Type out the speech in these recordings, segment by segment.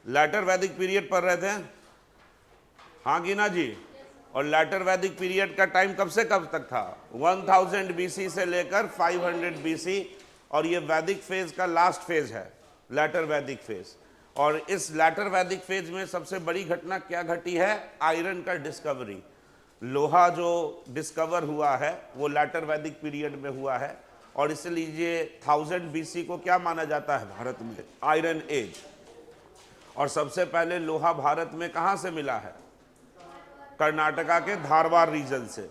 Letter वैदिक period पढ़ रहे थे, हाँ कि ना जी। और लेटर वैदिक पीरियड का टाइम कब से कब तक था? 1000 बीसी से लेकर 500 बीसी, और ये वैदिक फेज का लास्ट फेज है, लेटर वैदिक फेज। और इस लेटर वैदिक फेज में सबसे बड़ी घटना क्या घटी है? आयरन का डिस्कवरी। लोहा जो डिस्कवर हुआ है वो लेटर वैदिक पीरियड में हुआ है, और इसलिए 1000 बीसी को क्या माना जाता है भारत में? Iron age. और सबसे पहले लोहा भारत में कहाँ से मिला है? कर्नाटका के धारवाड़ रीजन से।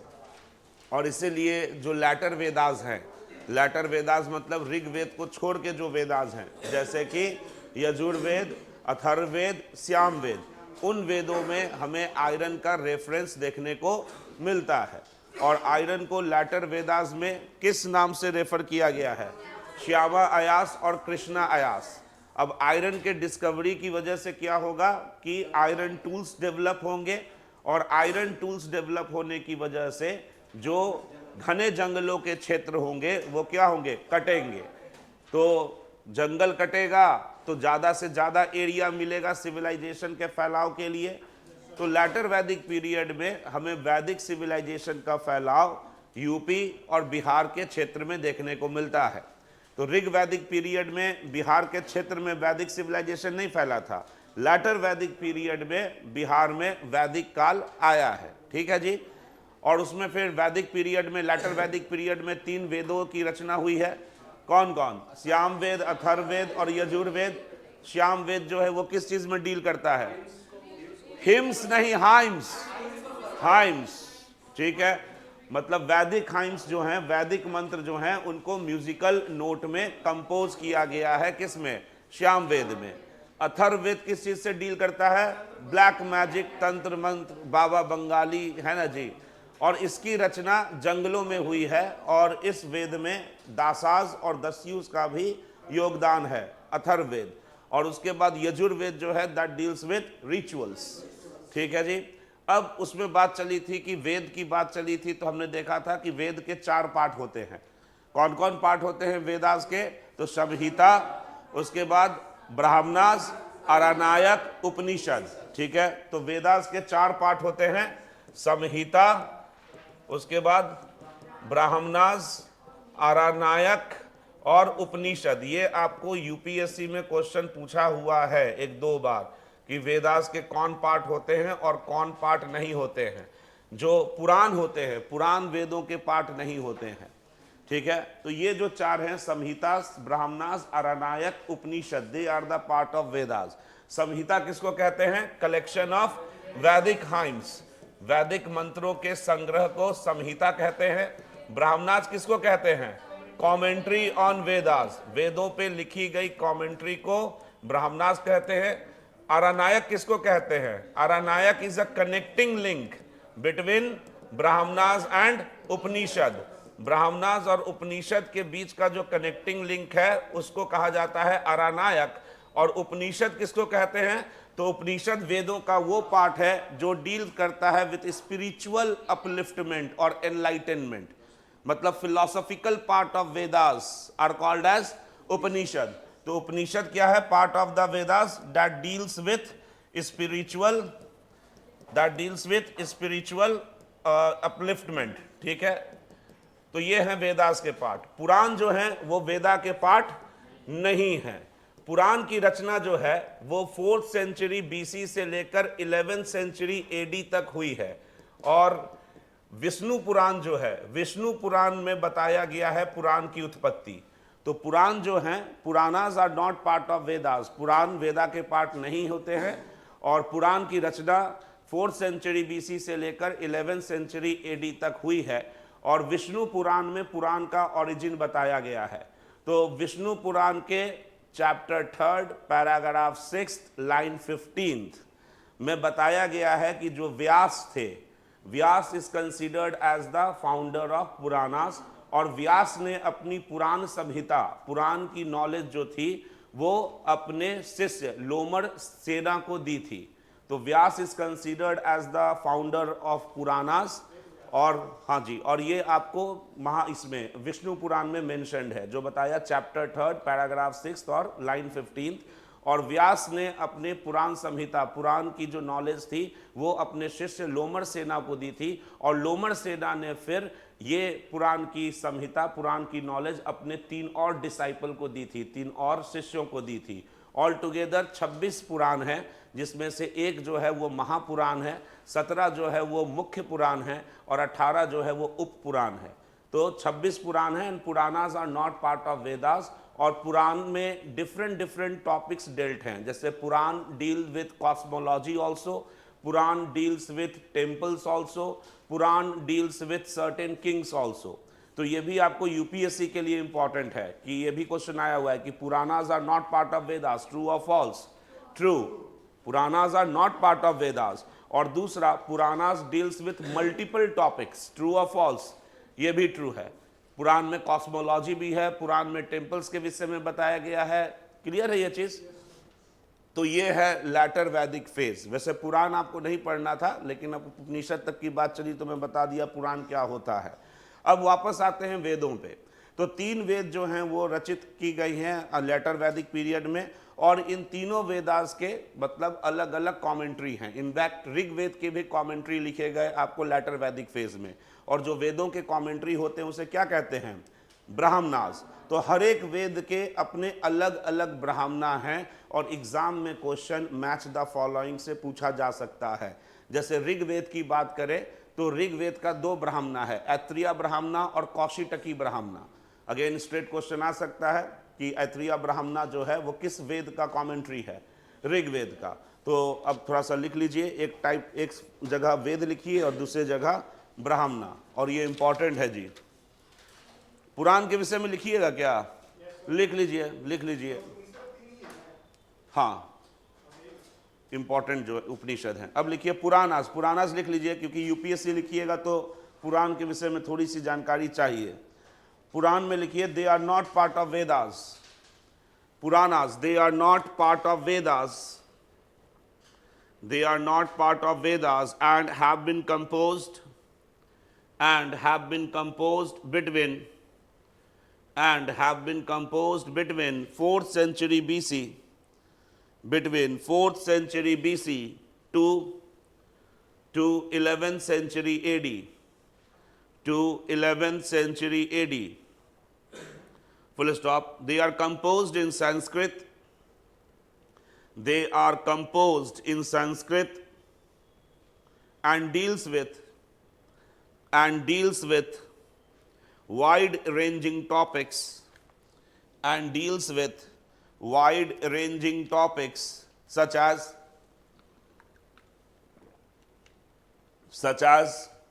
और इसीलिए जो लेटर वेदास हैं, लेटर वेदास मतलब ऋग्वेद को छोड़ के जो वेदास हैं, जैसे कि यजुर्वेद, अथर्ववेद, सामवेद, उन वेदों में हमें आयरन का रेफरेंस देखने को मिलता है। और आयरन को लेटर वेदास में किस नाम से रेफर किया गया है? श्यामा अयास और कृष्णा अयास। अब आयरन के डिस्कवरी की वजह से क्या होगा कि आयरन टूल्स डेवलप होंगे, और आयरन टूल्स डेवलप होने की वजह से जो घने जंगलों के क्षेत्र होंगे वो क्या होंगे? कटेंगे। तो जंगल कटेगा तो ज़्यादा से ज़्यादा एरिया मिलेगा सिविलाइजेशन के फैलाव के लिए। तो लेटर वैदिक पीरियड में हमें वैदिक सिविलाइजेशन का फैलाव यूपी और बिहार के क्षेत्र में देखने को मिलता है। तो ऋग वैदिक पीरियड में बिहार के क्षेत्र में वैदिक सिविलाइजेशन नहीं फैला था, लेटर वैदिक पीरियड में बिहार में वैदिक काल आया है, ठीक है जी। और उसमें फिर वैदिक पीरियड में, लेटर वैदिक पीरियड में 3 वेदों की रचना हुई है। कौन कौन? सामवेद, अथर्ववेद और यजुर्वेद। सामवेद जो है वो किस चीज में डील करता है? हिम्स नहीं, हाइम्स, हाइम्स, ठीक है। मतलब वैदिक हाइम्स जो हैं, वैदिक मंत्र जो हैं, उनको म्यूजिकल नोट में कंपोज किया गया है, किसमें? सामवेद में। अथर्ववेद किस चीज से डील करता है? ब्लैक मैजिक, तंत्र मंत्र, बाबा बंगाली, है ना जी। और इसकी रचना जंगलों में हुई है, और इस वेद में दासाज और दस्युज का भी योगदान है, अथर्ववेद। और उसके बाद यजुर्वेद जो है दैट डील्स विद रिचुअल्स, ठीक है जी। अब उसमें बात चली थी कि वेद की बात चली थी, तो हमने देखा था कि वेद के 4 पार्ट होते हैं। कौन कौन पार्ट होते हैं वेदास के? तो संहिता, उसके बाद ब्राह्मणास, अरानायक, उपनिषद, ठीक है। तो वेदास के 4 पार्ट होते हैं, संहिता, उसके बाद ब्राह्मणास, आरानायक और उपनिषद। ये आपको यूपीएससी में क्वेश्चन पूछा हुआ है 1-2 बार कि वेदास के कौन पार्ट होते हैं और कौन पार्ट नहीं होते हैं। जो पुराण होते हैं, पुराण वेदों के पार्ट नहीं होते हैं, ठीक है। तो ये जो 4 हैं, Samhita, Brahmanas, Aranyaka, Upanishad, they are the part of Vedas. Samhita किसको कहते हैं? कलेक्शन ऑफ वैदिक हाइम्स, वैदिक मंत्रों के संग्रह को संहिता कहते हैं। ब्राह्मणास किसको कहते हैं? कमेंट्री ऑन वेदास, वेदों पे लिखी गई कमेंट्री को ब्राह्मणास कहते हैं। अरानायक किसको कहते हैं? Aranyaka is a connecting link between Brahmanas and Upanishad. Brahmanas और उपनिषद के बीच का जो कनेक्टिंग लिंक है उसको कहा जाता है अरानायक। और उपनिषद किसको कहते हैं? तो उपनिषद वेदों का वो पार्ट है जो डील करता है विथ स्पिरिचुअल अपलिफ्टमेंट और एनलाइटनमेंट। मतलब philosophical part of Vedas are called as Upanishad. तो उपनिषद क्या है? Part of the Vedas that deals with spiritual, that deals with spiritual upliftment, ठीक है। तो ये है वेदास के पार्ट। पुराण जो है वो वेदा के पार्ट नहीं है। पुराण की रचना जो है वो 4th सेंचुरी बीसी से लेकर 11th सेंचुरी एडी तक हुई है। और विष्णु पुराण जो है, विष्णु पुराण में बताया गया है पुराण की उत्पत्ति। तो पुराण जो हैं, Puranas are not part of Vedas, Purana Veda के पार्ट नहीं होते हैं। और पुराण की रचना 4th सेंचुरी बीसी से लेकर 11th सेंचुरी एडी तक हुई है। और विष्णु पुराण में पुराण का ओरिजिन बताया गया है। तो विष्णु पुराण के चैप्टर 3 पैराग्राफ 6 लाइन 15 में बताया गया है कि जो व्यास थे, Vyas is considered as the founder of Puranas. और व्यास ने अपनी पुराण संहिता, पुराण की नॉलेज जो थी वो अपने शिष्य लोमड़ सेना को दी थी। तो Vyas is considered as the founder of Puranas. और हाँ जी, और ये आपको इसमें विष्णु पुराण में मेंशन्ड है, जो बताया चैप्टर 3 पैराग्राफ 6 और लाइन 15। और व्यास ने अपने पुराण संहिता, पुराण की जो नॉलेज थी वो अपने शिष्य लोमड़ सेना को दी थी, और लोमड़ सेना ने फिर ये पुराण की संहिता, पुराण की नॉलेज अपने 3 और डिसाइपल को दी थी, 3 और शिष्यों को दी थी। ऑल टुगेदर 26 पुराण हैं, जिसमें से एक जो है वो महापुराण है, 17 जो है वो मुख्य पुराण है, और 18 जो है वो उप पुराण है। तो 26 पुराण हैं, and Puranas are not part of Vedas. और पुराण में डिफरेंट टॉपिक्स डेल्ट हैं, जैसे Purana deal with cosmology also, Purana deals with temples also, Purana deals with certain kings also. तो ये भी आपको यूपीएससी के लिए इंपॉर्टेंट है कि ये भी क्वेश्चन आया हुआ है कि Puranas are not part of Vedas, true और false? True, Puranas are not part of Vedas. और दूसरा, Puranas deals with multiple topics, true और फॉल्स? ये भी ट्रू है। पुराण में कॉस्मोलॉजी भी है, पुराण में टेम्पल्स के विषय में बताया गया है। क्लियर है ये चीज? तो ये है लैटर वैदिक फेज। वैसे पुराण आपको नहीं पढ़ना था, लेकिन अब उपनिषद तक की बात चली तो मैं बता दिया पुराण क्या होता है। अब वापस आते हैं वेदों पे। तो 3 वेद जो हैं वो रचित की गई हैं लेटर वैदिक पीरियड में, और इन तीनों वेदास के मतलब अलग अलग कमेंट्री हैं। इनफैक्ट ऋग्वेद के भी कमेंट्री लिखे गए आपको लेटर वैदिक फेज में, और जो वेदों के कमेंट्री होते हैं उसे क्या कहते हैं? ब्राह्मणास। तो हर एक वेद के अपने अलग अलग ब्राह्मणा हैं, और एग्जाम में क्वेश्चन मैच द फॉलोइंग से पूछा जा सकता है। जैसे ऋग्वेद की बात करें तो ऋग्वेद का 2 ब्राह्मणा है, ऐत्रेय ब्राह्मणा और कौशिटकी ब्राह्मणा। अगेन स्ट्रेट क्वेश्चन आ सकता है कि ऐत्रेय ब्राह्मणा जो है वो किस वेद का कमेंट्री है? ऋग्वेद का। तो अब थोड़ा सा लिख लीजिए, एक जगह वेद लिखिए और दूसरी जगह ब्राह्मणा, और ये इंपॉर्टेंट है जी। पुराण के विषय में लिखिएगा क्या? लिख लीजिए। हाँ, इंपॉर्टेंट जो उपनिषद है। अब लिखिए पुराणास लिख लीजिए, क्योंकि यूपीएससी लिखिएगा तो पुराण के विषय में थोड़ी सी जानकारी चाहिए। पुराण में लिखिए they are not part of Vedas. Puranas, they are not part of Vedas, they are not part of Vedas and have been composed between 4th century BC, between 4th century BC to 11th century AD, to 11th century AD, full stop. They are composed in Sanskrit. They are composed in Sanskrit and deals with wide-ranging topics, such as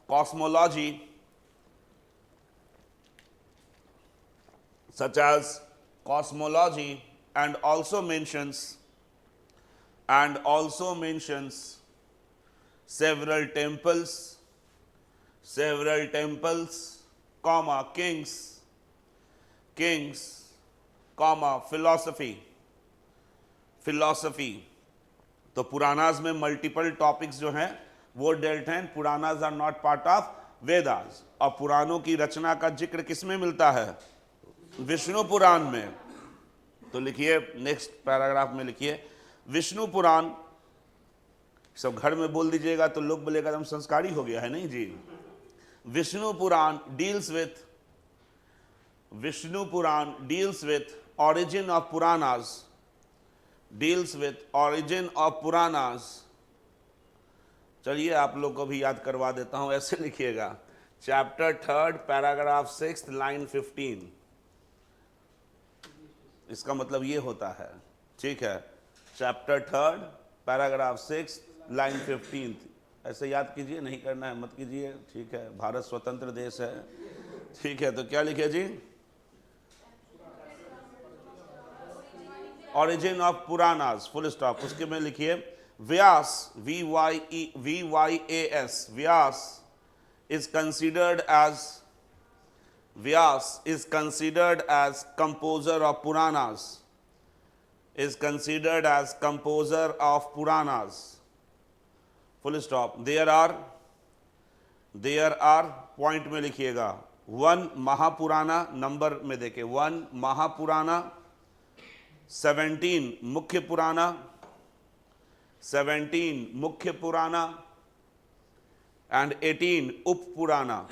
cosmology, and also mentions several temples, comma kings, comma philosophy। तो पुराणास में multiple topics जो हैं वो डेल्ट हैं। Puranas are not part of Vedas. और पुराणों की रचना का जिक्र किसमें मिलता है? विष्णु पुराण में। तो लिखिए, नेक्स्ट पैराग्राफ में लिखिए, विष्णु पुराण। सब घर में बोल दीजिएगा तो लोग बोलेगा हम संस्कारी हो गया है। नहीं जी, Vishnu Purana deals with origin of Puranas, चलिए आप लोग को भी याद करवा देता हूं, ऐसे लिखिएगा, चैप्टर 3 पैराग्राफ 6 लाइन 15। इसका मतलब ये होता है, ठीक है, चैप्टर 3 पैराग्राफ 6 लाइन 15। ऐसे याद कीजिए, नहीं करना है मत कीजिए, ठीक है, भारत स्वतंत्र देश है, ठीक है। तो क्या लिखे जी? Origin of Puranas, full stop. उसके में लिखिए Vyas, VYAS, Vyas is considered as composer of Puranas, full stop। there are point में लिखिएगा 1 महापुराना, नंबर में देखे 1 महापुराना, 17 मुख्य पुराना, 17 मुख्य पुराना एंड 18 उप पुराना।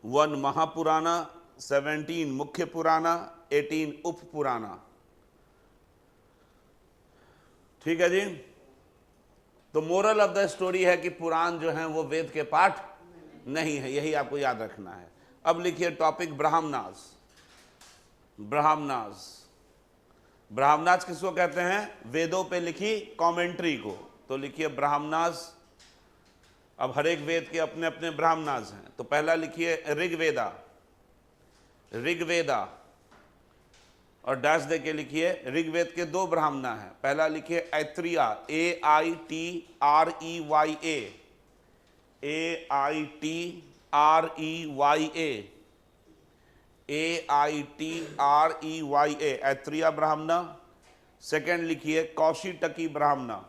1 महापुराना, 17 मुख्य पुराना, 18 उप पुराना। ठीक है जी। तो मोरल ऑफ द स्टोरी है कि पुराण जो है वो वेद के पाठ नहीं है, यही आपको याद रखना है। अब लिखिए टॉपिक ब्राह्मणास। ब्राह्मणास, ब्राह्मणास किसको कहते हैं? वेदों पे लिखी कमेंट्री को। तो लिखिए ब्राह्मणास। अब हर एक वेद के अपने अपने ब्राह्मणास हैं। तो पहला लिखिए ऋग्वेदा, ऋग्वेदा और डैश दे के लिखिए ऋग्वेद के 2 ब्राह्मणा हैं। पहला लिखिए ऐत्रेय, AITREYA, AITREYA, ऐत्रेय ब्राह्मणा। सेकंड लिखिए कौशिटकी ब्राह्मणा,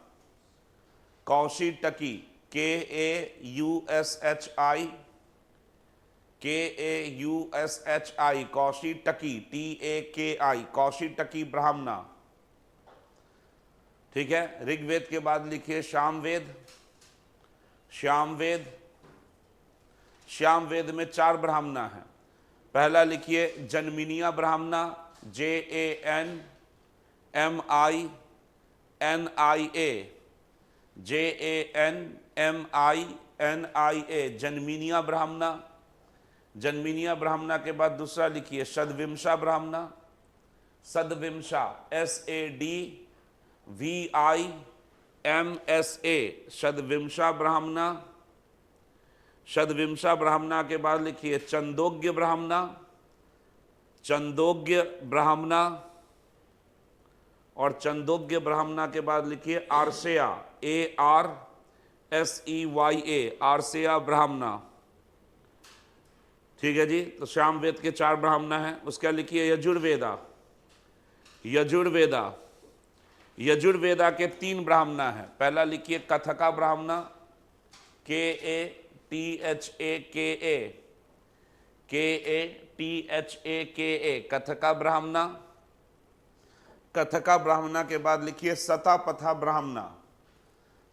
कौशिटकी, KAUSHI, कौशिटकी, TAKI, कौशिटकी ब्राह्मणा। ठीक है। ऋग्वेद के बाद लिखिए सामवेद, सामवेद। सामवेद में 4 ब्राह्मणा हैं। पहला लिखिए जन्मिनिया ब्राह्मणा, JANMINIA, JANMINIA, जन्मिनिया ब्राह्मणा। जन्मिनिया ब्राह्मणा के बाद दूसरा लिखिए सदविमशा ब्राह्मणा, सदविमशा, SADVIMSA, सदविमशा ब्राह्मणा। सदविमशा ब्राह्मणा के बाद लिखिए चंदोग्य ब्राह्मणा, चंदोग्य ब्राह्मणा। और चंदोग्य ब्राह्मणा के बाद लिखिए आर्सेया, ARSEYA, आर्सेया ब्राह्मणा। ठीक है जी। तो सामवेद के 4 ब्राह्मणा हैं। उसका लिखिए यजुर्वेदा, यजुर्वेदा। यजुर्वेदा के 3 ब्राह्मणा हैं। पहला लिखिए कथका ब्राह्मणा, KATHAKA, कथका ब्राह्मणा। कथका ब्राह्मणा के बाद लिखिए सतापथा ब्राह्मणा,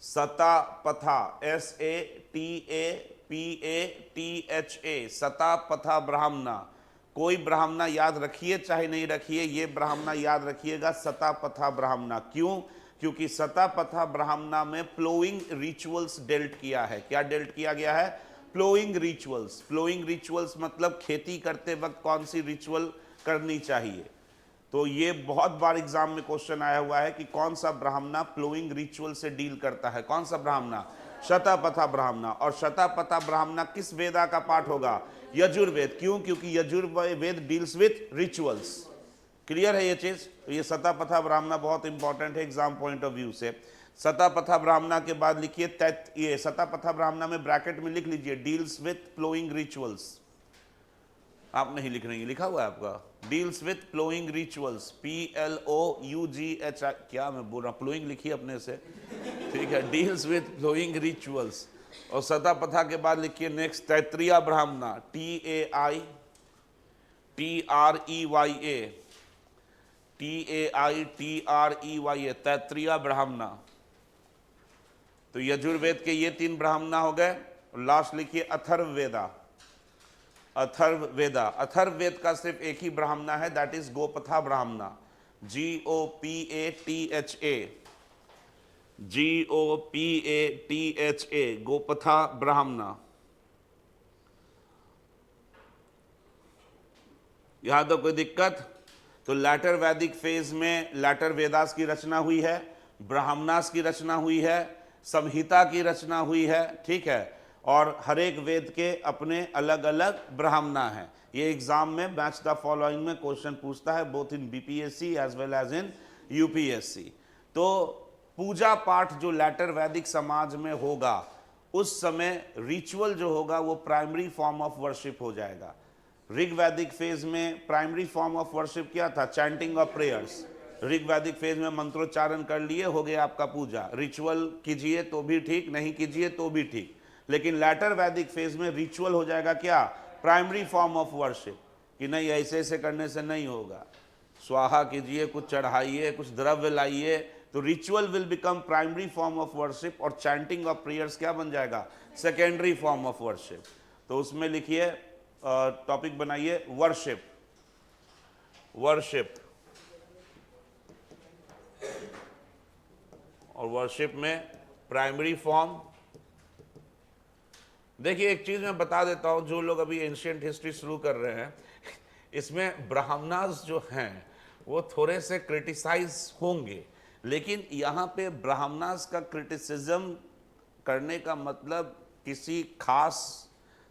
सतापथा, SATAPATHA, सतापथा ब्राह्मणा। कोई ब्राह्मणा याद रखिए चाहे नहीं रखिए, ये ब्राह्मणा याद रखिएगा, सतापथा ब्राह्मणा। क्यों? क्योंकि सतापथा ब्राह्मणा में प्लोइंग रिचुअल्स डेल्ट किया है। क्या डेल्ट किया गया है? Ploughing rituals. प्लोइंग रिचुअल्स मतलब खेती करते वक्त कौन सी रिचुअल करनी चाहिए। तो ये बहुत बार एग्जाम में क्वेश्चन आया हुआ है कि कौन सा ब्राह्मणा प्लोइंग रिचुअल से डील करता है। कौन सा ब्राह्मणा? शतपथा ब्राह्मणा। और शतपथा ब्राह्मणा किस वेदा का पाठ होगा? यजुर्वेद। क्यों? क्योंकि Yajurveda deals with rituals. Clear है ये चीज? तो ये शतपथा ब्राह्मणा बहुत इंपॉर्टेंट है एग्जाम पॉइंट ऑफ व्यू से। शतपथा ब्राह्मणा के बाद लिखिए ये शतपथा ब्राह्मणा में ब्रैकेट में लिख लीजिए डील्स विथ प्लोइंग रिचुअल्स। आप नहीं लिख रहे हैं, लिखा हुआ है आपका, deals with ploughing rituals, PLOUGHI। क्या मैं बोल रहा हूँ, प्लोइंग लिखिए अपने से। ठीक है, डील्स विथ प्लोइंग रिचुअल्स। और शतपथा के बाद लिखिए नेक्स्ट तैत्रीय ब्राह्मणा, TAITREYA, तैत्रीय ब्राह्मणा। तो यजुर्वेद के ये 3 ब्राह्मणा हो गए। लास्ट लिखिए अथर्ववेदा, अथर्ववेदा। अथर्ववेद का सिर्फ एक ही ब्राह्मणा है, दैट इज गोपथा ब्राह्मणा, GOPATHA, GOPATHA, गोपथा ब्राह्मणा। यहां तो कोई दिक्कत? तो लैटर वैदिक फेज में लैटर वेदास की रचना हुई है, ब्राह्मणास की रचना हुई है, संहिता की रचना हुई है। ठीक है। और हर एक वेद के अपने अलग अलग ब्राह्मणा हैं। ये एग्जाम में मैच द फॉलोइंग में क्वेश्चन पूछता है, both in BPSC as well as in UPSC। तो पूजा पाठ जो लैटर वैदिक समाज में होगा, उस समय रिचुअल जो होगा वो प्राइमरी फॉर्म ऑफ वर्शिप हो जाएगा। ऋग वैदिक फेज में प्राइमरी फॉर्म ऑफ वर्शिप क्या था? Chanting of prayers. ऋग वैदिक फेज में मंत्रोच्चारण कर लिए, हो गया आपका पूजा। रिचुअल कीजिए तो भी ठीक, नहीं कीजिए तो भी ठीक। लेकिन लैटर वैदिक फेज में रिचुअल हो जाएगा क्या? प्राइमरी फॉर्म ऑफ वर्शिप, कि नहीं ऐसे ऐसे करने से नहीं होगा। स्वाहा कीजिए, कुछ चढ़ाइए, कुछ द्रव्य लाइए, तो ritual will become primary form of worship और चैंटिंग ऑफ प्रेयर्स क्या बन जाएगा? Secondary form of worship. तो उसमें लिखिए, टॉपिक बनाइए वर्शिप। वर्शिप और वर्शिप में प्राइमरी फॉर्म। देखिए एक चीज मैं बता देता हूं, जो लोग अभी एंशिएंट हिस्ट्री शुरू कर रहे हैं, इसमें ब्राह्मणास जो हैं वो थोड़े से क्रिटिसाइज होंगे, लेकिन यहाँ पे ब्राह्मणास का क्रिटिसिज्म करने का मतलब किसी खास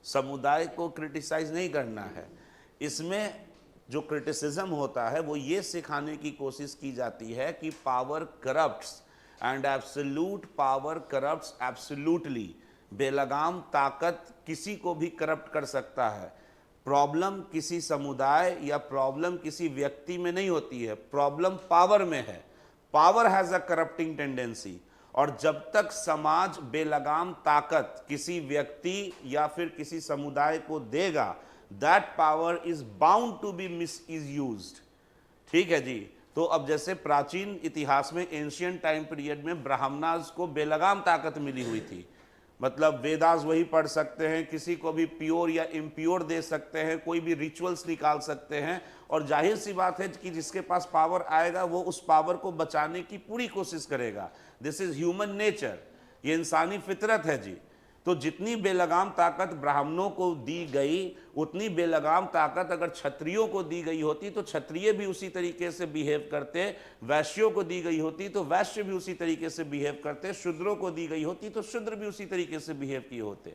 समुदाय को क्रिटिसाइज नहीं करना है। इसमें जो क्रिटिसिज्म होता है वो ये सिखाने की कोशिश की जाती है कि power corrupts and absolute power corrupts absolutely. बेलगाम ताकत किसी को भी करप्ट कर सकता है। प्रॉब्लम किसी समुदाय या प्रॉब्लम किसी व्यक्ति में नहीं होती है, प्रॉब्लम पावर में है। Power has a corrupting tendency, और जब तक समाज बेलगाम ताकत किसी व्यक्ति या फिर किसी समुदाय को देगा, that power is bound to be misused. ठीक है जी। तो अब जैसे प्राचीन इतिहास में, एंशियंट टाइम पीरियड में ब्राह्मणास को बेलगाम ताकत मिली हुई थी, मतलब वेदास वही पढ़ सकते हैं, किसी को भी प्योर या इम्प्योर दे सकते हैं, कोई भी रिचुअल्स निकाल सकते हैं, और जाहिर सी बात है कि जिसके पास पावर आएगा वो उस पावर को बचाने की पूरी कोशिश करेगा। दिस इज ह्यूमन नेचर, ये इंसानी फितरत है जी। तो जितनी बेलगाम ताकत ब्राह्मणों को दी गई, उतनी बेलगाम ताकत अगर क्षत्रियों को दी गई होती तो क्षत्रिय भी उसी तरीके से बिहेव करते, वैश्यों को दी गई होती तो वैश्य भी उसी तरीके से बिहेव करते, शूद्रों को दी गई होती तो शूद्र भी उसी तरीके से बिहेव किए होते।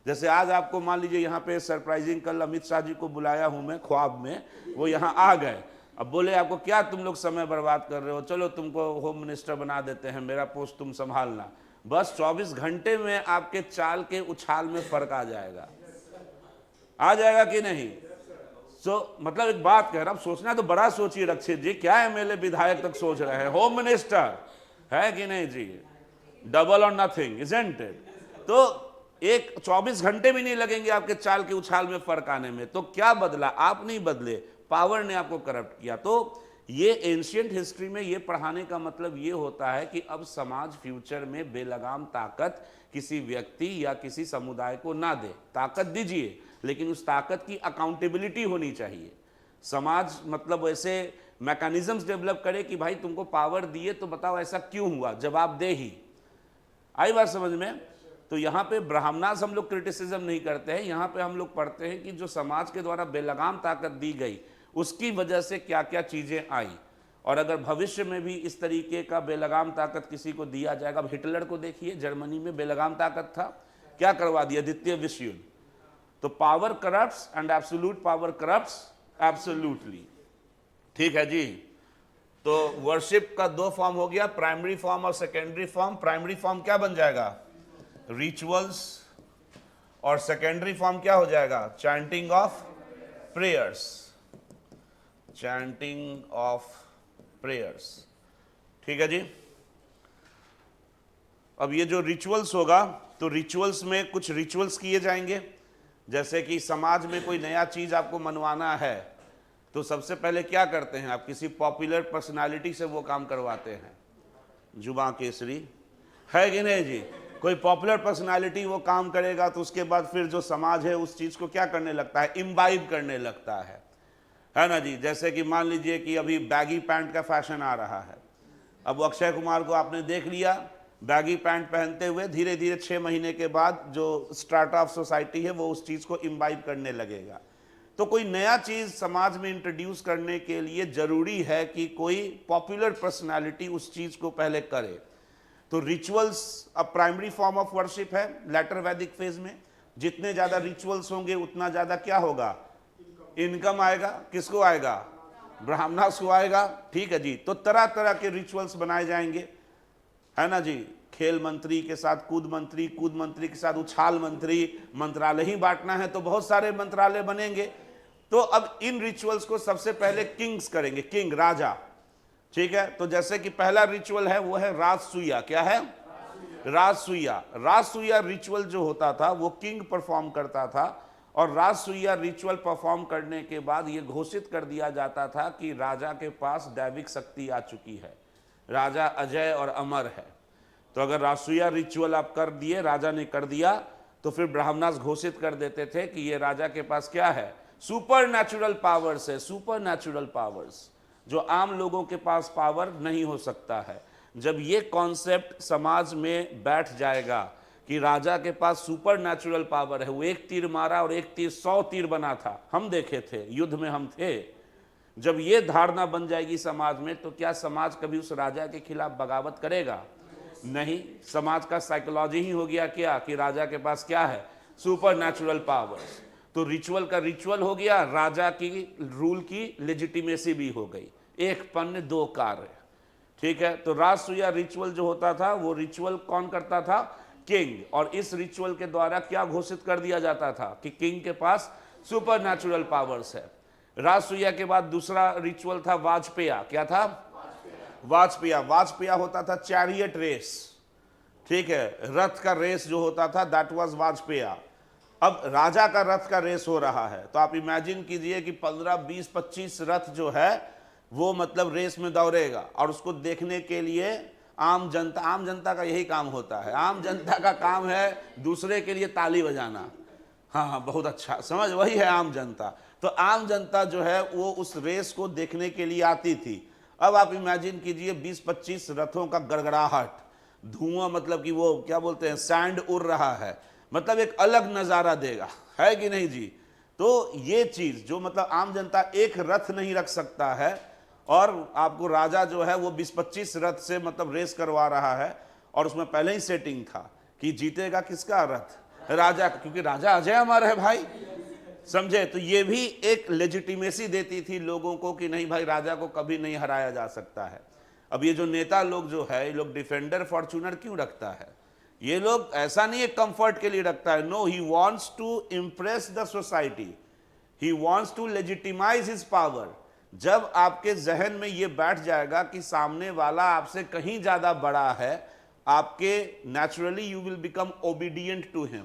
जैसे आज आपको मान लीजिए यहाँ पे सरप्राइजिंग, कल अमित शाह जी को बुलाया हूँ मैं ख्वाब में, वो यहाँ आ गए। अब बोले आपको क्या तुम लोग समय बर्बाद कर रहे हो, चलो तुमको होम मिनिस्टर बना देते हैं, मेरा पोस्ट तुम संभालना। बस 24 घंटे में आपके चाल के उछाल में फर्क आ जाएगा। आ जाएगा कि नहीं? मतलब एक बात कह रहा हूं, सोचना तो बड़ा सोचिए रक्षित जी, क्या एमएलए विधायक तक सोच रहे हैं, होम मिनिस्टर है कि नहीं जी? डबल और नथिंग, इजंट इट? तो एक 24 घंटे भी नहीं लगेंगे आपके चाल के उछाल में फर्क आने में। तो क्या बदला? आप नहीं बदले, पावर ने आपको करप्ट किया। तो ये एंशिएंट हिस्ट्री में ये पढ़ाने का मतलब ये होता है कि अब समाज फ्यूचर में बेलगाम ताकत किसी व्यक्ति या किसी समुदाय को ना दे। ताकत दीजिए, लेकिन उस ताकत की अकाउंटेबिलिटी होनी चाहिए। समाज मतलब ऐसे मैकेनिज्म्स डेवलप करे कि भाई तुमको पावर दिए तो बताओ ऐसा क्यों हुआ, जवाब दे ही। आई बात समझ में? तो यहाँ पे ब्राह्मणास हम लोग क्रिटिसिज्म नहीं करते हैं, यहाँ पे हम लोग पढ़ते हैं कि जो समाज के द्वारा बेलगाम ताकत दी गई उसकी वजह से क्या क्या चीजें आई, और अगर भविष्य में भी इस तरीके का बेलगाम ताकत किसी को दिया जाएगा। अब हिटलर को देखिए, जर्मनी में बेलगाम ताकत था, क्या करवा दिया? द्वितीय विश्व युद्ध। तो power corrupts and absolute power corrupts absolutely. ठीक है जी। तो वर्शिप का दो फॉर्म हो गया, प्राइमरी फॉर्म और सेकेंडरी फॉर्म। प्राइमरी फॉर्म क्या बन जाएगा? रिचुअल्स, और सेकेंडरी फॉर्म क्या हो जाएगा? Chanting of prayers. Chanting of prayers. ठीक है जी। अब ये जो रिचुअल्स होगा, तो रिचुअल्स में कुछ रिचुअल्स किए जाएंगे। जैसे कि समाज में कोई नया चीज आपको मनवाना है, तो सबसे पहले क्या करते हैं आप? किसी पॉपुलर पर्सनालिटी से वो काम करवाते हैं। जुबा केसरी है कि नहीं जी? कोई पॉपुलर पर्सनालिटी वो काम करेगा, तो उसके बाद फिर जो समाज है उस चीज को क्या करने लगता है? इम्बाइब करने लगता है ना जी। जैसे कि मान लीजिए कि अभी बैगी पैंट का फैशन आ रहा है। अब अक्षय कुमार को आपने देख लिया बैगी पैंट पहनते हुए, धीरे धीरे 6 महीने के बाद जो स्टार्ट ऑफ सोसाइटी है वो उस चीज को इम्बाइब करने लगेगा। तो कोई नया चीज समाज में इंट्रोड्यूस करने के लिए जरूरी है कि कोई पॉपुलर पर्सनालिटी उस चीज को पहले करे। तो रिचुअल्स अब प्राइमरी फॉर्म ऑफ वर्शिप है लेटर वैदिक फेज में। जितने ज्यादा रिचुअल्स होंगे उतना ज्यादा क्या होगा? इनकम आएगा। किसको आएगा? ब्राह्मणास को आएगा। ठीक है जी। तो तरह तरह के रिचुअल्स बनाए जाएंगे, है ना जी। खेल मंत्री के साथ कूद मंत्री, कूद मंत्री के साथ उछाल मंत्री, मंत्रालय ही बांटना है तो बहुत सारे मंत्रालय बनेंगे। तो अब इन रिचुअल्स को सबसे पहले किंग्स करेंगे, किंग, राजा। ठीक है। तो जैसे कि पहला रिचुअल है वो है राजसूया। क्या है? राजसूया। राजसूया रिचुअल जो होता था वो किंग परफॉर्म करता था, और राजसूया रिचुअल परफॉर्म करने के बाद ये घोषित कर दिया जाता था कि राजा के पास दैविक शक्ति आ चुकी है, राजा अजय और अमर है। तो अगर राजसूया रिचुअल आप कर दिए, राजा ने कर दिया, तो फिर ब्राह्मणास घोषित कर देते थे कि ये राजा के पास क्या है, सुपर नेचुरल पावर्स है, सुपर नेचुरल पावर्स, जो आम लोगों के पास पावर नहीं हो सकता है। जब ये कॉन्सेप्ट समाज में बैठ जाएगा कि राजा के पास सुपर नेचुरल पावर है, वो एक तीर मारा और एक तीर 100 तीर बना था, हम देखे थे, युद्ध में हम थे। जब ये धारणा बन जाएगी समाज में, तो क्या समाज कभी उस राजा के खिलाफ बगावत करेगा? नहीं। समाज का साइकोलॉजी ही हो गया क्या कि राजा के पास क्या है, सुपर नेचुरल पावर्स। तो रिचुअल का रिचुअल हो गया, राजा की रूल की लेजिटिमेसी भी हो गई, एक पन्न दो कार्य, ठीक है। तो राजसूया रिचुअल जो होता था, वो रिचुअल कौन करता था? किंग। और इस रिचुअल के द्वारा क्या घोषित कर दिया जाता था कि किंग के पास सुपर नेचुरल पावर्स है। राजसूया के बाद दूसरा रिचुअल था वाजपेया। क्या था? वाजपेया। वाजपेया होता था चैरियट रेस, ठीक है, रथ का रेस जो होता था, दैट वाज वाजपेया। अब राजा का रथ का रेस हो रहा है, तो आप इमेजिन कीजिए कि 15, 20, 25 रथ जो है वो मतलब रेस में दौड़ेगा, और उसको देखने के लिए आम जनता का यही काम होता है। आम जनता का काम है दूसरे के लिए ताली बजाना। हाँ हाँ, बहुत अच्छा, समझ, वही है आम जनता। तो आम जनता जो है वो उस रेस को देखने के लिए आती थी। अब आप इमेजिन कीजिए 20-25 रथों का गड़गड़ाहट, धुआं, मतलब कि वो क्या बोलते हैं, सैंड उड़ रहा है, मतलब एक अलग नज़ारा देगा, है कि नहीं जी। तो ये चीज़ जो मतलब आम जनता एक रथ नहीं रख सकता है, और आपको राजा जो है वो 20-25 रथ से मतलब रेस करवा रहा है, और उसमें पहले ही सेटिंग था कि जीतेगा किसका रथ, राजा, क्योंकि राजा अजय अमर है भाई, समझे। तो ये भी एक लेजिटिमेसी देती थी लोगों को कि नहीं भाई, राजा को कभी नहीं हराया जा सकता है। अब ये जो नेता लोग जो है, ये लोग डिफेंडर फॉर्च्यूनर क्यों रखता है? ये लोग ऐसा नहीं है कंफर्ट के लिए रखता है, no, he wants to impress the society, he wants to legitimize his power. जब आपके जहन में ये बैठ जाएगा कि सामने वाला आपसे कहीं ज्यादा बड़ा है, आपके naturally you will become obedient to him.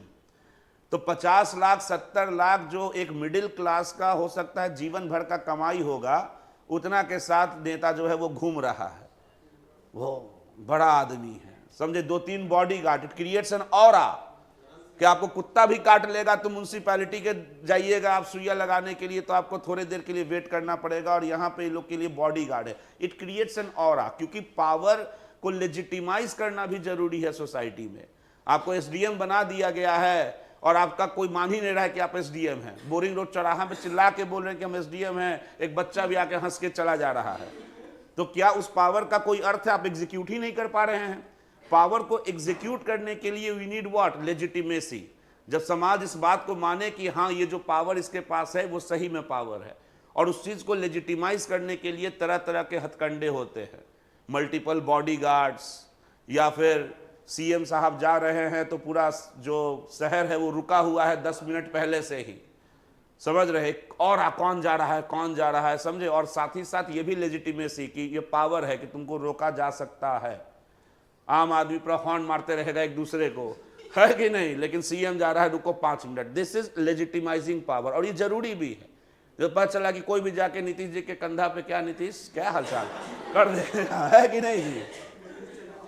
तो 50 लाख 70 लाख जो एक मिडिल क्लास का हो सकता है जीवन भर का कमाई होगा, उतना के साथ नेता जो है वो घूम रहा है, वो बड़ा आदमी है, समझे, 2-3 bodyguard, it creates an aura कि आपको कुत्ता भी काट लेगा तो म्यूनसिपैलिटी के जाइएगा आप सुइया लगाने के लिए, तो आपको थोड़े देर के लिए वेट करना पड़ेगा, और यहाँ पे लोग के लिए बॉडीगार्ड है। इट क्रिएट्स एन ऑरा, क्योंकि पावर को लेजिटिमाइज करना भी जरूरी है सोसाइटी में। आपको एसडीएम बना दिया गया है और आपका कोई मान ही नहीं रहा है कि आप एसडीएम हैं। बोरिंग रोड चौराहा पे चिल्ला के बोल रहे हैं कि हम एसडीएम हैं, एक बच्चा भी आके हंस के चला जा रहा है। तो क्या उस पावर का कोई अर्थ है? आप एग्जीक्यूट ही नहीं कर पा रहे हैं। पावर को एग्जीक्यूट करने के लिए वी नीड व्हाट? लेजिटिमेसी। जब समाज इस बात को माने कि हाँ, ये जो पावर इसके पास है वो सही में पावर है, और उस चीज को लेजिटिमाइज करने के लिए तरह तरह के हथकंडे होते हैं, मल्टीपल बॉडीगार्ड्स, या फिर सीएम साहब जा रहे हैं तो पूरा जो शहर है वो रुका हुआ है 10 मिनट पहले से ही, समझ रहे, और कौन जा रहा है, कौन जा रहा है, समझे। और साथ ही साथ ये भी लेजिटिमेसी कि ये पावर है कि तुमको रोका जा सकता है। आम आदमी पर हॉर्न मारते रहेगा एक दूसरे को, है कि नहीं, लेकिन सीएम जा रहा है, रुको 5 minute. This is legitimising power, और ये जरूरी भी है। जब पता चला कि कोई भी जाके नीतीश जी के कंधा पे, क्या नीतीश, क्या हालचाल, कर देगा, है कि नहीं जी।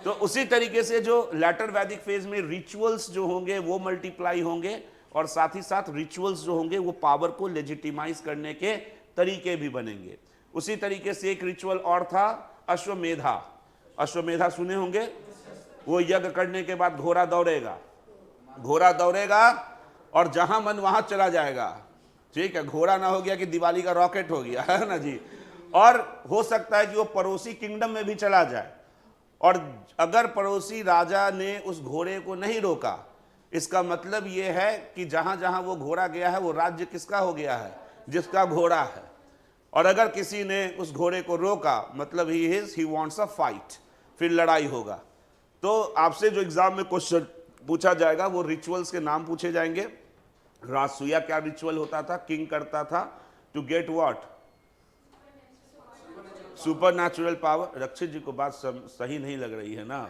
तो उसी तरीके से जो लैटर वैदिक फेज में रिचुअल्स जो होंगे वो मल्टीप्लाई होंगे, और साथ ही साथ रिचुअल्स जो होंगे वो पावर को लेजिटिमाइज करने के तरीके भी बनेंगे। उसी तरीके से एक रिचुअल और था अश्वमेधा। अश्वमेधा सुने होंगे, वो यज्ञ करने के बाद घोड़ा दौड़ेगा, घोड़ा दौड़ेगा और जहां मन वहां चला जाएगा, ठीक है। घोड़ा ना हो गया कि दिवाली का रॉकेट हो गया, है ना जी। और हो सकता है कि वो पड़ोसी किंगडम में भी चला जाए, और अगर पड़ोसी राजा ने उस घोड़े को नहीं रोका, इसका मतलब यह है कि जहां जहां वो घोड़ा गया है वो राज्य किसका हो गया है? जिसका घोड़ा है। और अगर किसी ने उस घोड़े को रोका, मतलब ही वांट्स अ फाइट, फिर लड़ाई होगा। तो आपसे जो एग्जाम में क्वेश्चन पूछा जाएगा वो रिचुअल्स के नाम पूछे जाएंगे। राजसूया क्या रिचुअल होता था, किंग करता था to get what? Supernatural power. Rakshit ji को बात सही नहीं लग रही है ना।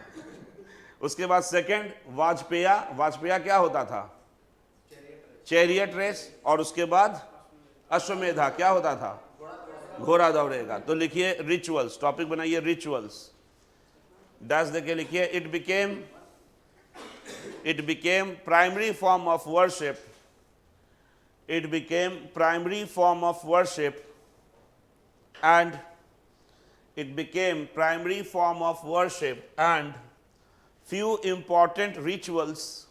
उसके बाद सेकंड वाजपेया। वाजपेया क्या होता था? चैरियट रेस, और उसके बाद अश्वमेधा क्या होता था, घोड़ा दौड़ेगा। तो लिखिए रिचुअल्स, टॉपिक बनाइए रिचुअल्स, डैश देके लिखिए it became primary form of worship, it became primary form of worship, and it became primary form of worship, and few important rituals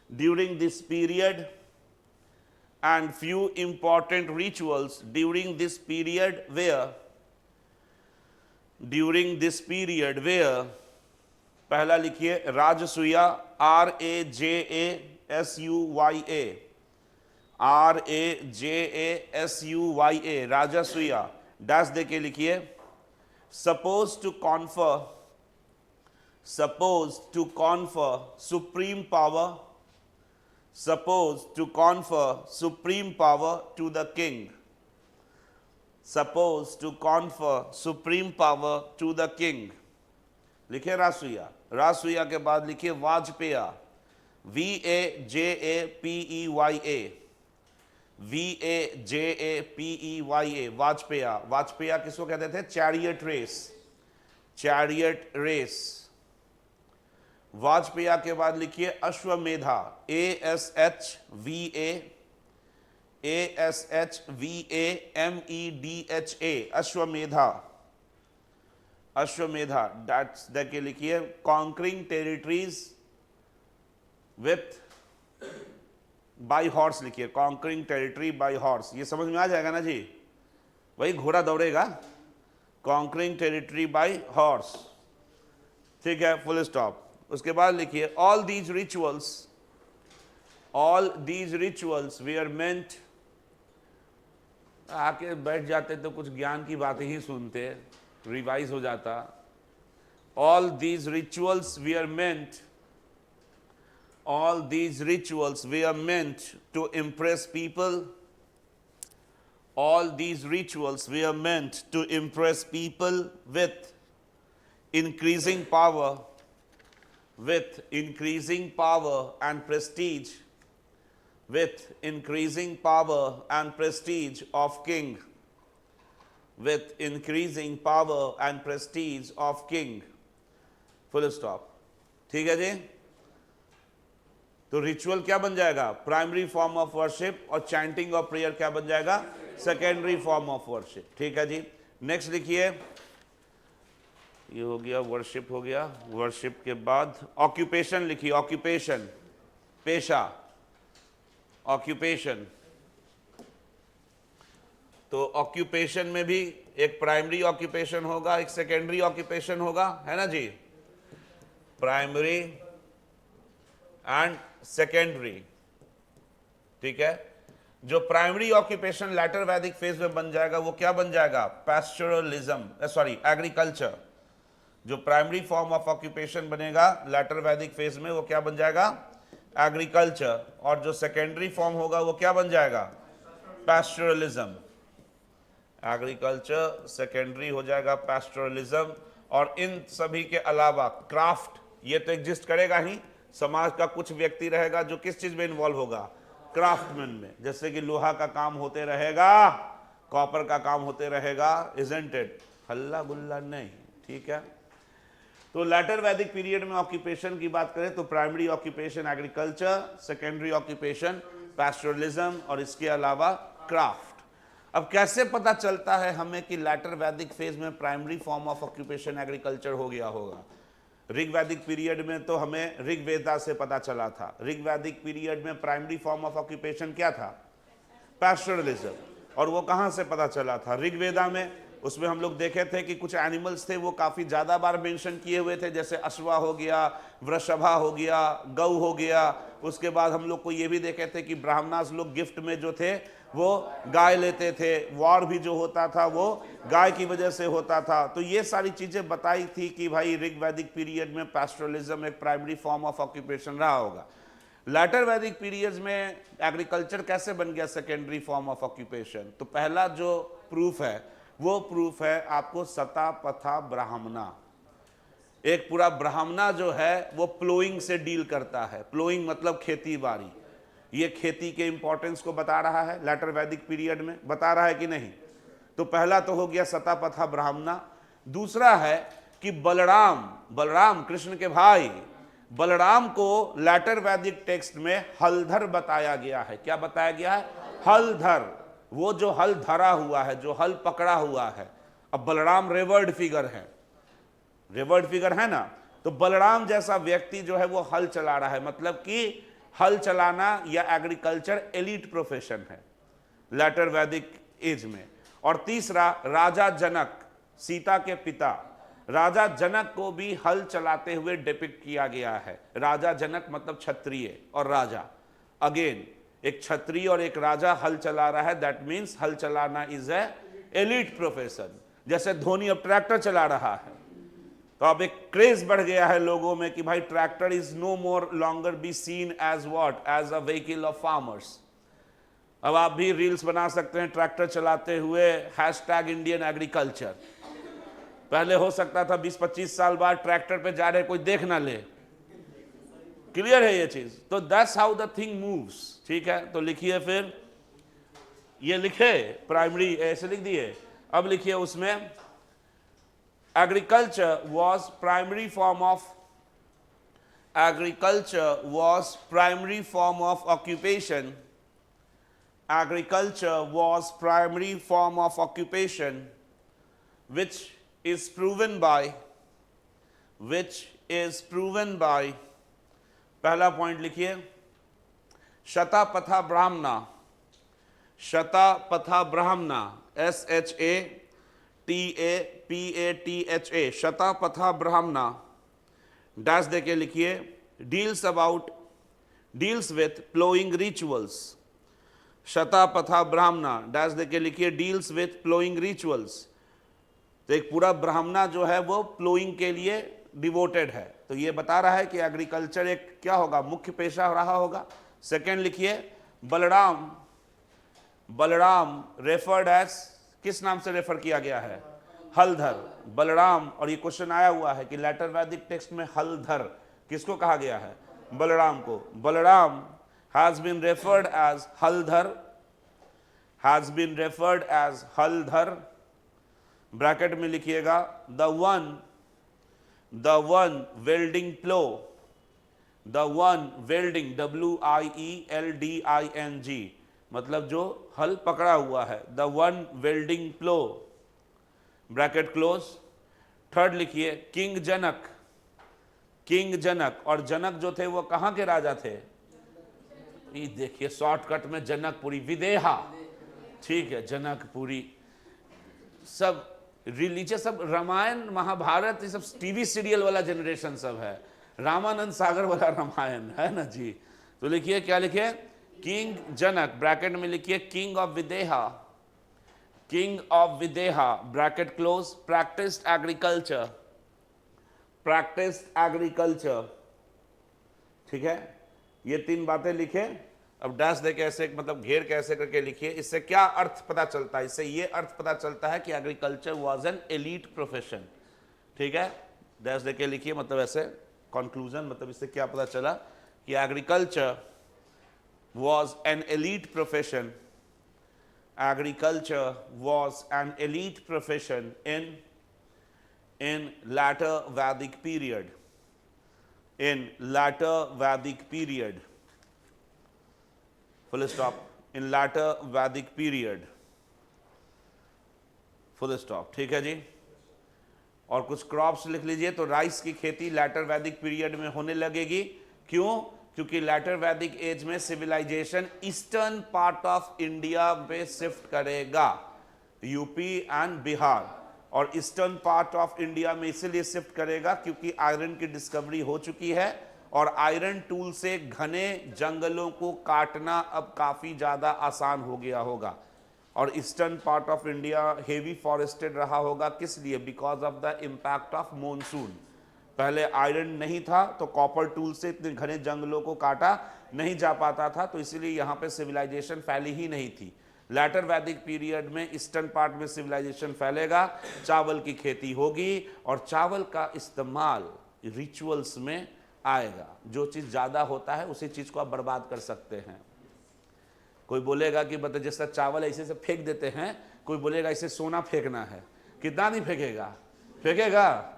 during this period, and few important rituals during this period where पहला लिखिए राजसूया, RAJASUYA, राजसूया, dash देके लिखिए supposed to confer supreme power to the king, लिखिए राजसूया। राजसूया के बाद लिखिए वाजपेया, VAJAPEYA, वाजपेया। वाजपेया किसको कहते थे, चैरियट रेस। वाजपेया के बाद लिखिए अश्वमेधा, ASHVAMEDHA, अश्वमेधा, डैट्स देके लिखिए conquering territories with by horse, लिखिए कॉन्करिंग टेरिटरी बाई हॉर्स। ये समझ में आ जाएगा ना जी, वही घोड़ा दौड़ेगा, कॉन्करिंग टेरिटरी बाई हॉर्स, ठीक है, फुल स्टॉप। उसके बाद लिखिए all these rituals we are meant, आके बैठ जाते तो कुछ ज्ञान की बातें ही सुनते, रिवाइज हो जाता। all these rituals were meant to impress people, with increasing power and prestige of king, full stop, ठीक है जी। तो रिचुअल क्या बन जाएगा, प्राइमरी फॉर्म ऑफ वर्शिप, और चैंटिंग ऑफ प्रेयर क्या बन जाएगा, सेकेंडरी फॉर्म ऑफ वर्शिप, ठीक है जी। नेक्स्ट लिखिए, ये हो गया वर्शिप, हो गया वर्शिप के बाद ऑक्यूपेशन लिखिए, ऑक्यूपेशन, पेशा, ऑक्यूपेशन। तो ऑक्यूपेशन में भी एक प्राइमरी ऑक्यूपेशन होगा, एक सेकेंडरी ऑक्यूपेशन होगा, है ना जी, प्राइमरी एंड सेकेंडरी, ठीक है। जो प्राइमरी ऑक्यूपेशन लैटर वैदिक फेज में बन जाएगा वो क्या बन जाएगा, पैस्टोरलिज्म, सॉरी एग्रीकल्चर। जो प्राइमरी फॉर्म ऑफ ऑक्यूपेशन बनेगा लैटर वैदिक फेज में वो क्या बन जाएगा, एग्रीकल्चर, और जो सेकेंडरी फॉर्म होगा वो क्या बन जाएगा, पैस्टोरलिज्म। एग्रीकल्चर सेकेंडरी हो जाएगा पैस्टोरलिज्म। और इन सभी के अलावा क्राफ्ट, ये तो एग्जिस्ट करेगा ही, समाज का कुछ व्यक्ति रहेगा जो किस चीज में इन्वॉल्व होगा, क्राफ्टमैन में, जैसे कि लोहा का काम होते रहेगा, कॉपर का काम होते रहेगा, इजंट इट, हल्ला गुल्ला नहीं, ठीक है। तो लैटर वैदिक पीरियड में ऑक्यूपेशन की बात करें तो primary occupation agriculture, secondary occupation pastoralism, और इसके अलावा क्राफ्ट। अब कैसे पता चलता है हमें कि लैटर वैदिक फेज में primary form of occupation agriculture हो गया होगा। ऋग वैदिक पीरियड में तो हमें ऋग्वेदा से पता चला था। ऋग वैदिक पीरियड में प्राइमरी फॉर्म ऑफ ऑक्यूपेशन क्या था, पैस्टोरलिज्म। और वो कहाँ से पता चला था, ऋग्वेदा में। उसमें हम लोग देखे थे कि कुछ एनिमल्स थे वो काफ़ी ज़्यादा बार मेंशन किए हुए थे, जैसे अश्वा हो गया, वृषभा हो गया, गौ हो गया। उसके बाद हम लोग को ये भी देखे थे कि ब्राह्मणास लोग गिफ्ट में जो थे वो गाय लेते थे, वॉर भी जो होता था वो गाय की वजह से होता था। तो ये सारी चीज़ें बताई थी कि भाई ऋग वैदिक पीरियड में पैस्टोरलिज्म एक प्राइमरी फॉर्म ऑफ ऑक्यूपेशन रहा होगा। लैटर वैदिक पीरियड्स में एग्रीकल्चर कैसे बन गया सेकेंडरी फॉर्म ऑफ ऑक्यूपेशन, तो पहला जो प्रूफ है वो प्रूफ है आपको सतापथा ब्राह्मणा। एक पूरा ब्राह्मणा जो है वो प्लोइंग से डील करता है। प्लोइंग मतलब खेती बाड़ी, ये खेती के इंपॉर्टेंस को बता रहा है, लेटर वैदिक पीरियड में बता रहा है कि नहीं। तो पहला तो हो गया शतापथा ब्राह्मणा। दूसरा है कि बलराम कृष्ण के भाई बलराम को लेटर वैदिक टेक्स्ट में हलधर बताया गया है। क्या बताया गया है? हलधर, वो जो हल धरा हुआ है, जो हल पकड़ा हुआ है। अब बलराम रेवर्ड फिगर है ना, तो बलराम जैसा व्यक्ति जो है वो हल चला रहा है, मतलब कि हल चलाना या एग्रीकल्चर एलीट प्रोफेशन है लेटर वैदिक एज में। और तीसरा राजा जनक, सीता के पिता राजा जनक को भी हल चलाते हुए डिपिक्ट किया गया है। राजा जनक मतलब क्षत्रिय और राजा, अगेन एक क्षत्रिय और एक राजा हल चला रहा है, दैट मीन्स हल चलाना इज ए एलीट प्रोफेशन। जैसे धोनी अब ट्रैक्टर चला रहा है, तो अब एक क्रेज बढ़ गया है लोगों में कि भाई tractor is no more longer be seen as what, as a vehicle of farmers. अब आप भी रील्स बना सकते हैं ट्रैक्टर चलाते हुए, हैशटैग इंडियन एग्रीकल्चर। पहले हो सकता था 20-25 साल बाद ट्रैक्टर पे जा रहे कोई देख ना ले, क्लियर है ये चीज। तो that's how the thing moves, ठीक है। तो लिखिए फिर, ये लिखे प्राइमरी ऐसे लिख दिए, अब लिखिए उसमें agriculture was primary form of occupation. Agriculture was primary form of occupation which is proven by पहला पॉइंट लिखिए शतापथा ब्राह्मणा, SHATAPATHA, शतापथा ब्राह्मणा डैश देके लिखिए डील्स विथ प्लोइंग रिचुअल्स। शतापथा ब्राह्मणा डैश देके लिखिए डील्स विथ प्लोइंग रिचुअल्स। तो एक पूरा ब्राह्मणा जो है वो प्लोइंग के लिए डिवोटेड है। तो ये बता रहा है कि एग्रीकल्चर एक क्या होगा, मुख्य पेशा रहा होगा। सेकेंड लिखिए बलराम रेफर्ड एज, किस नाम से रेफर किया गया है? हलधर, बलराम। और ये क्वेश्चन आया हुआ है कि लेटर वैदिक टेक्स्ट में हलधर किसको कहा गया है? बलराम को। Balram has been referred as Haldhar, bracket में लिखिएगा the one wielding plough, WIELDING, मतलब जो हल पकड़ा हुआ है, the one wielding plough, bracket close. Third लिखिए किंग जनक, और जनक जो थे वो कहां के राजा थे? ये देखिए शॉर्टकट में जनकपुरी, विदेहा, ठीक है, जनकपुरी। सब रिलीजियस, सब रामायण महाभारत, ये सब टीवी सीरियल वाला जनरेशन सब है, रामानंद सागर वाला रामायण है ना जी। तो लिखिए क्या लिखिए, किंग जनक, ब्रैकेट में लिखिए king of Videha, bracket close. Practised agriculture, ठीक है। ये तीन बातें लिखे। अब डैश दे के ऐसे, मतलब घेर के ऐसे करके लिखिए। इससे क्या अर्थ पता चलता है? इससे ये अर्थ पता चलता है कि agriculture was an elite profession, ठीक है। डैश दे के लिखिए, मतलब ऐसे कंक्लूजन, मतलब इससे क्या पता चला कि agriculture was an elite profession. Agriculture was an elite profession in latter Vedic period. Full stop. In latter Vedic period. Full stop. ठीक है जी। और कुछ क्रॉप्स लिख लीजिए। तो राइस की खेती लेटर वैदिक पीरियड में होने लगेगी। क्यों? क्योंकि लेटर वैदिक एज में civilisation eastern part of India पे शिफ्ट करेगा, यूपी एंड बिहार। और ईस्टर्न पार्ट ऑफ इंडिया में इसलिए शिफ्ट करेगा क्योंकि आयरन की डिस्कवरी हो चुकी है और आयरन टूल से घने जंगलों को काटना अब काफ़ी ज़्यादा आसान हो गया होगा। और eastern part of India heavy forested रहा होगा, किस लिए? Because of the impact of monsoon. पहले आयरन नहीं था तो कॉपर टूल से इतने घने जंगलों को काटा नहीं जा पाता था, तो इसीलिए यहाँ पे सिविलाइजेशन फैली ही नहीं थी। लैटर वैदिक पीरियड में ईस्टर्न पार्ट में सिविलाइजेशन फैलेगा, चावल की खेती होगी और चावल का इस्तेमाल रिचुअल्स में आएगा। जो चीज ज्यादा होता है उसी चीज को आप बर्बाद कर सकते हैं। कोई बोलेगा कि बता जैसा चावल ऐसे से फेंक देते हैं, कोई बोलेगा इसे सोना फेंकना है, कितना नहीं फेंकेगा? फेंकेगा।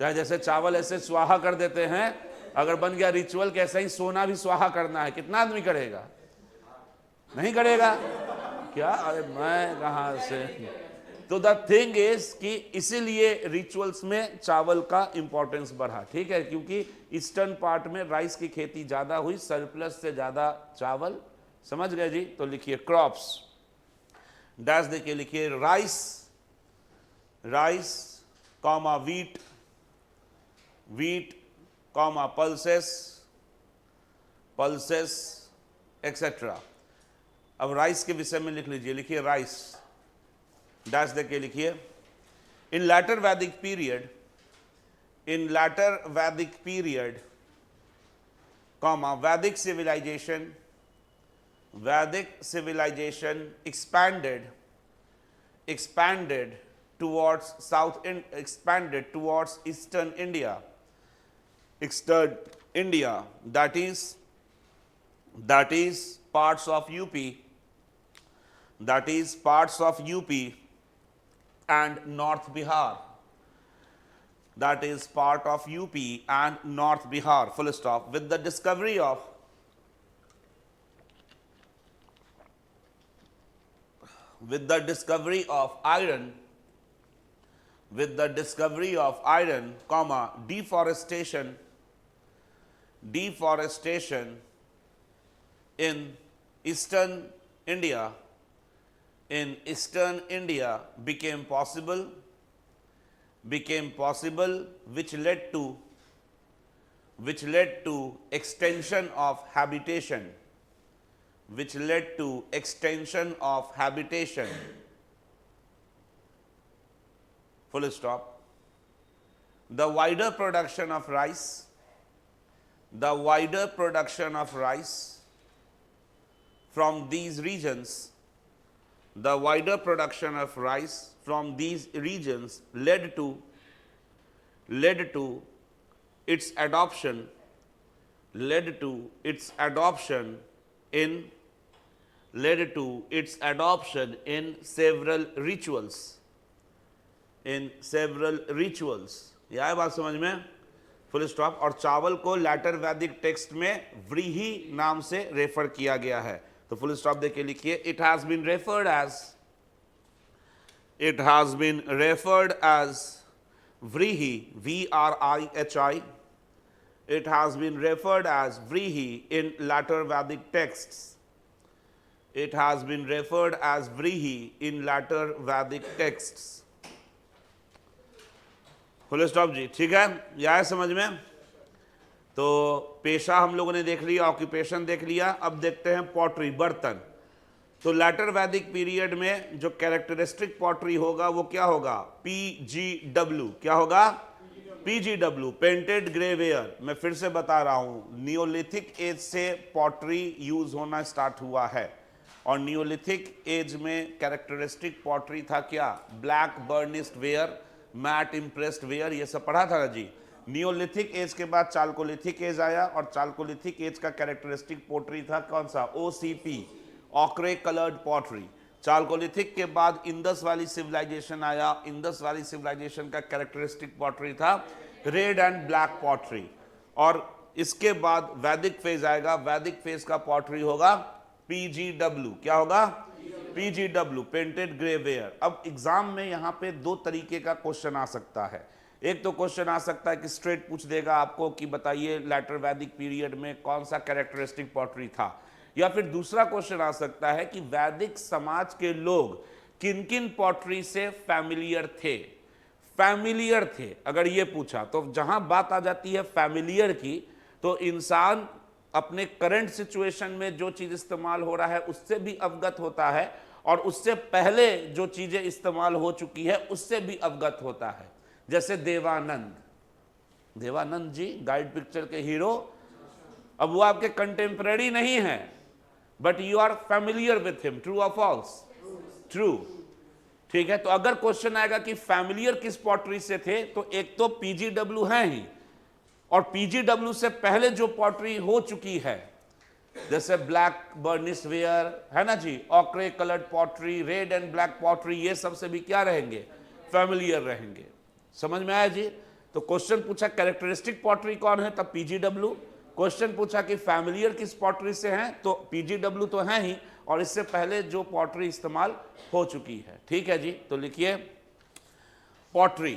चाहे जैसे चावल ऐसे स्वाहा कर देते हैं, अगर बन गया रिचुअल कि ऐसा ही सोना भी स्वाहा करना है, कितना आदमी करेगा? नहीं करेगा क्या? अरे मैं कहां से। तो द थिंग इज कि इसीलिए रिचुअल्स में चावल का इंपॉर्टेंस बढ़ा, ठीक है, क्योंकि ईस्टर्न पार्ट में राइस की खेती ज्यादा हुई, सरप्लस से ज्यादा चावल। समझ गए जी? तो लिखिए क्रॉप्स, डैश देखिए, लिखिए rice, rice comma wheat, wheat comma pulses, pulses etcetera. अब राइस के विषय में लिख लीजिए, लिखिए राइस, डैश देके लिखिए इन लैटर वैदिक पीरियड, इन लैटर वैदिक पीरियड कॉमा वैदिक सिविलाइजेशन, वैदिक civilisation expanded towards expanded towards eastern India, that is parts of UP, that is parts of UP and North Bihar, that is part of UP and North Bihar, full stop. With the discovery of iron, with the discovery of iron, comma, deforestation in eastern India became possible, which led to extension of habitation, full stop. The wider production of rice from these regions, led to its adoption in several rituals. यह है बात समझ में? Full stop. और चावल को letter Vedic text में व्रीहि नाम से रेफर किया गया है, तो फुल स्टॉप देके लिखिए it has been referred as व्रीहि, VRIHI, it has been referred as Vrihi in later Vedic texts. It has been referred as Vrihi in later Vedic texts. Full stop जी, ठीक है, यह है समझ में? तो पेशा हम लोगों ने देख लिया, ऑक्यूपेशन देख लिया, अब देखते हैं पॉटरी, बर्तन। तो लैटर वैदिक पीरियड में जो कैरेक्टरिस्टिक पॉटरी होगा वो क्या होगा? PGW। क्या होगा? PGW, painted grey ware. मैं फिर से बता रहा हूं, नियोलिथिक एज से पॉटरी यूज होना स्टार्ट हुआ है, और नियोलिथिक एज में कैरेक्टरिस्टिक पॉटरी था क्या? Black burnished ware, mat impressed ware, ये सब पढ़ा था ना जी। नियोलिथिक एज के बाद चाल्कोलिथिक एज आया, और चाल्कोलिथिक एज का कैरेक्टरिस्टिक पॉटरी था कौन सा? OCP, ochre coloured pottery. Chalcolithic के बाद इंदस वाली सिविलाइजेशन आया, इंदस वाली सिविलाइजेशन का कैरेक्टरिस्टिक पॉटरी था रेड एंड ब्लैक पॉटरी। और इसके बाद वैदिक फेज आएगा, वैदिक फेज का पॉटरी होगा PGW। क्या होगा? PGW, painted grey ware. अब एग्जाम में यहां पे दो तरीके का क्वेश्चन आ सकता है। एक तो क्वेश्चन आ सकता है कि स्ट्रेट पूछ देगा आपको कि बताइए लैटर वैदिक पीरियड में कौन सा कैरेक्टरिस्टिक पॉटरी था, या फिर दूसरा क्वेश्चन आ सकता है कि वैदिक समाज के लोग किन किन पॉटरी से फैमिलियर थे। अगर ये पूछा तो जहां बात आ जाती है फैमिलियर की, तो इंसान अपने करंट सिचुएशन में जो चीज इस्तेमाल हो रहा है उससे भी अवगत होता है, और उससे पहले जो चीजें इस्तेमाल हो चुकी है उससे भी अवगत होता है। जैसे देवानंद जी गाइड पिक्चर के हीरो, अब वो आपके कंटेम्पररी नहीं है, but you are familiar with him, true और फॉल्स? ट्रू। ठीक है, तो अगर क्वेश्चन आएगा कि फैमिलियर किस पॉटरी से थे, तो एक तो पीजीडब्ल्यू है ही, और पीजीडब्ल्यू से पहले जो पॉटरी हो चुकी है, जैसे ब्लैक बर्निश वेयर है ना जी, ochre coloured pottery, red and black pottery, ये सबसे भी क्या रहेंगे? फैमिलियर रहेंगे। समझ में आया जी? तो क्वेश्चन पूछा कैरेक्टरिस्टिक पॉटरी कौन है, तब पीजीडब्ल्यू। क्वेश्चन पूछा कि फैमिलियर किस पॉटरी से हैं, तो पीजीडब्ल्यू तो है ही, और इससे पहले जो पॉटरी इस्तेमाल हो चुकी है। ठीक है जी, तो लिखिए पॉटरी।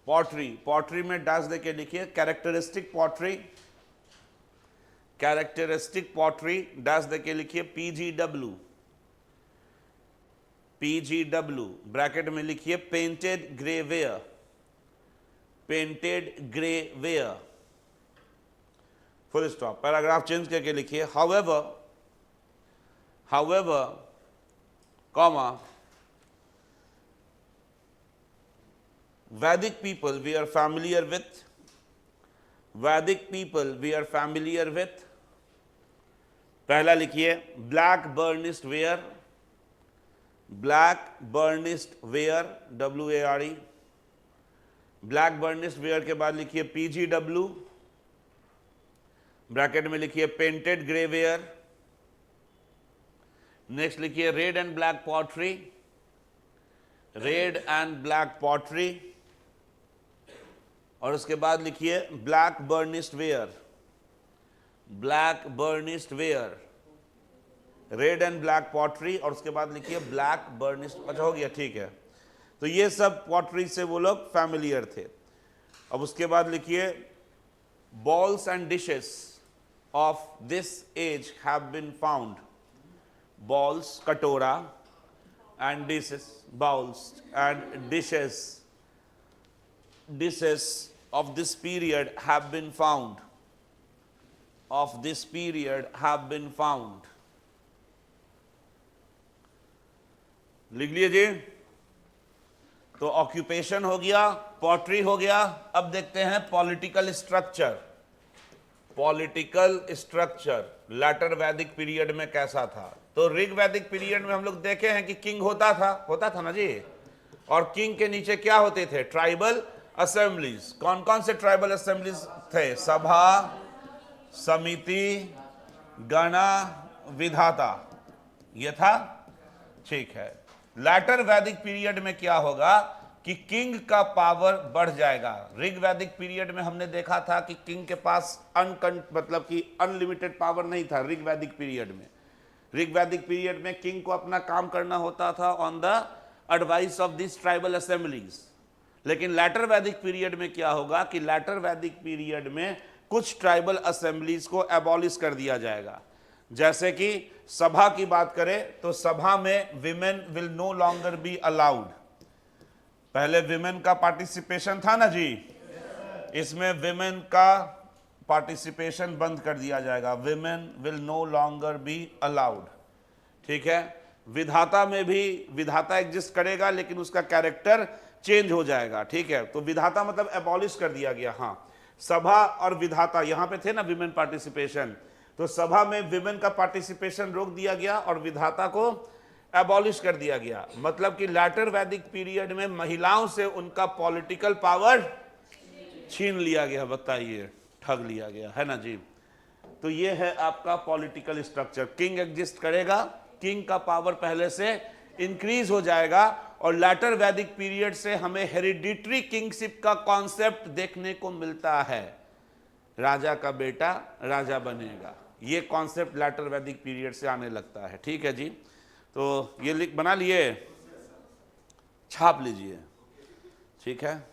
पॉटरी, पॉटरी में डैश देके लिखिए characteristic pottery. Characteristic pottery dash देके लिखिए पीजीडब्ल्यू। पीजीडब्ल्यू ब्रैकेट में लिखिए painted grey ware. Painted grey ware, full stop. Paragraph change करके लिखिए however comma Vedic people we are familiar with, Vedic people we are familiar with। पहला लिखिए black burnished ware, black burnished ware, WARE। Black burnished ware के बाद लिखिए PGW, bracket में लिखिए painted grey ware. Next लिखिए red and black pottery, red and black pottery, और उसके बाद लिखिए black burnished ware, black burnished ware, red and black pottery, और उसके बाद लिखिए ब्लैक बर्निस्ट। अच्छा हो गया, ठीक है। तो ये सब पॉटरी से वो लोग फैमिलियर थे। अब उसके बाद लिखिए bowls and dishes of this age have been found. Bowls कटोरा, and dishes bowls and dishes of this period have been found, of this period have been found। लिख लिए जी। तो ऑक्यूपेशन हो गया, पॉटरी हो गया। अब देखते हैं political structure. Political structure later Vedic period में कैसा था? तो ऋग वैदिक पीरियड में हम लोग देखे हैं कि किंग होता था ना जी, और किंग के नीचे क्या होते थे? Tribal assemblies. कौन कौन से ट्राइबल असेंबलीज थे? सभा, समिति, गणा, विधाता, ये था। ठीक है। लैटर वैदिक पीरियड में क्या होगा कि किंग का पावर बढ़ जाएगा। ऋग वैदिक पीरियड में हमने देखा था कि किंग के पास मतलब कि अनलिमिटेड पावर नहीं था। ऋग वैदिक पीरियड में, ऋग वैदिक पीरियड में किंग को अपना काम करना होता था on the advice of this tribal assemblies. लेकिन लैटर वैदिक पीरियड में क्या होगा कि लैटर वैदिक पीरियड में कुछ ट्राइबल असेंबलीज को एबॉलिश कर दिया जाएगा। जैसे कि सभा की बात करें तो सभा में women will no longer be allowed. पहले विमेन का पार्टिसिपेशन था ना जी, इसमें विमेन का पार्टिसिपेशन बंद कर दिया जाएगा। Women will no longer be allowed. ठीक है। विधाता में भी विधाता एग्जिस्ट करेगा, लेकिन उसका कैरेक्टर चेंज हो जाएगा। ठीक है। तो विधाता मतलब एबॉलिश कर दिया गया। हाँ, सभा और विधाता यहां पे थे ना, विमेन पार्टिसिपेशन, तो सभा में विमेन का पार्टिसिपेशन रोक दिया गया और विधाता को एबॉलिश कर दिया गया। मतलब कि लैटर वैदिक पीरियड में महिलाओं से उनका पॉलिटिकल पावर छीन लिया गया। बताइए, ठग लिया गया है ना जी। तो ये है आपका पॉलिटिकल स्ट्रक्चर। किंग एग्जिस्ट करेगा, किंग का पावर पहले से इंक्रीज हो जाएगा, और लैटर वैदिक पीरियड से हमें हेरिडिटरी किंगशिप का कॉन्सेप्ट देखने को मिलता है। राजा का बेटा राजा बनेगा, ये कॉन्सेप्ट लैटर वैदिक पीरियड से आने लगता है। ठीक है जी। तो ये लिख बना लिए, छाप लीजिए। ठीक है।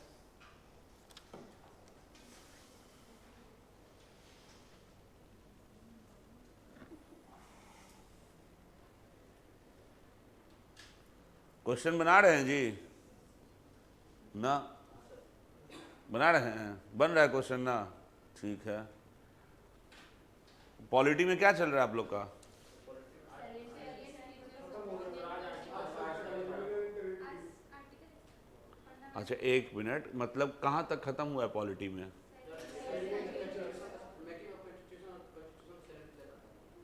क्वेश्चन बना रहे हैं जी ना? बना रहे हैं, बन रहा है क्वेश्चन ना? ठीक है। पॉलिटी में क्या चल रहा है आप लोग का? अच्छा, एक मिनट, मतलब कहां तक खत्म हुआ है पॉलिटी में?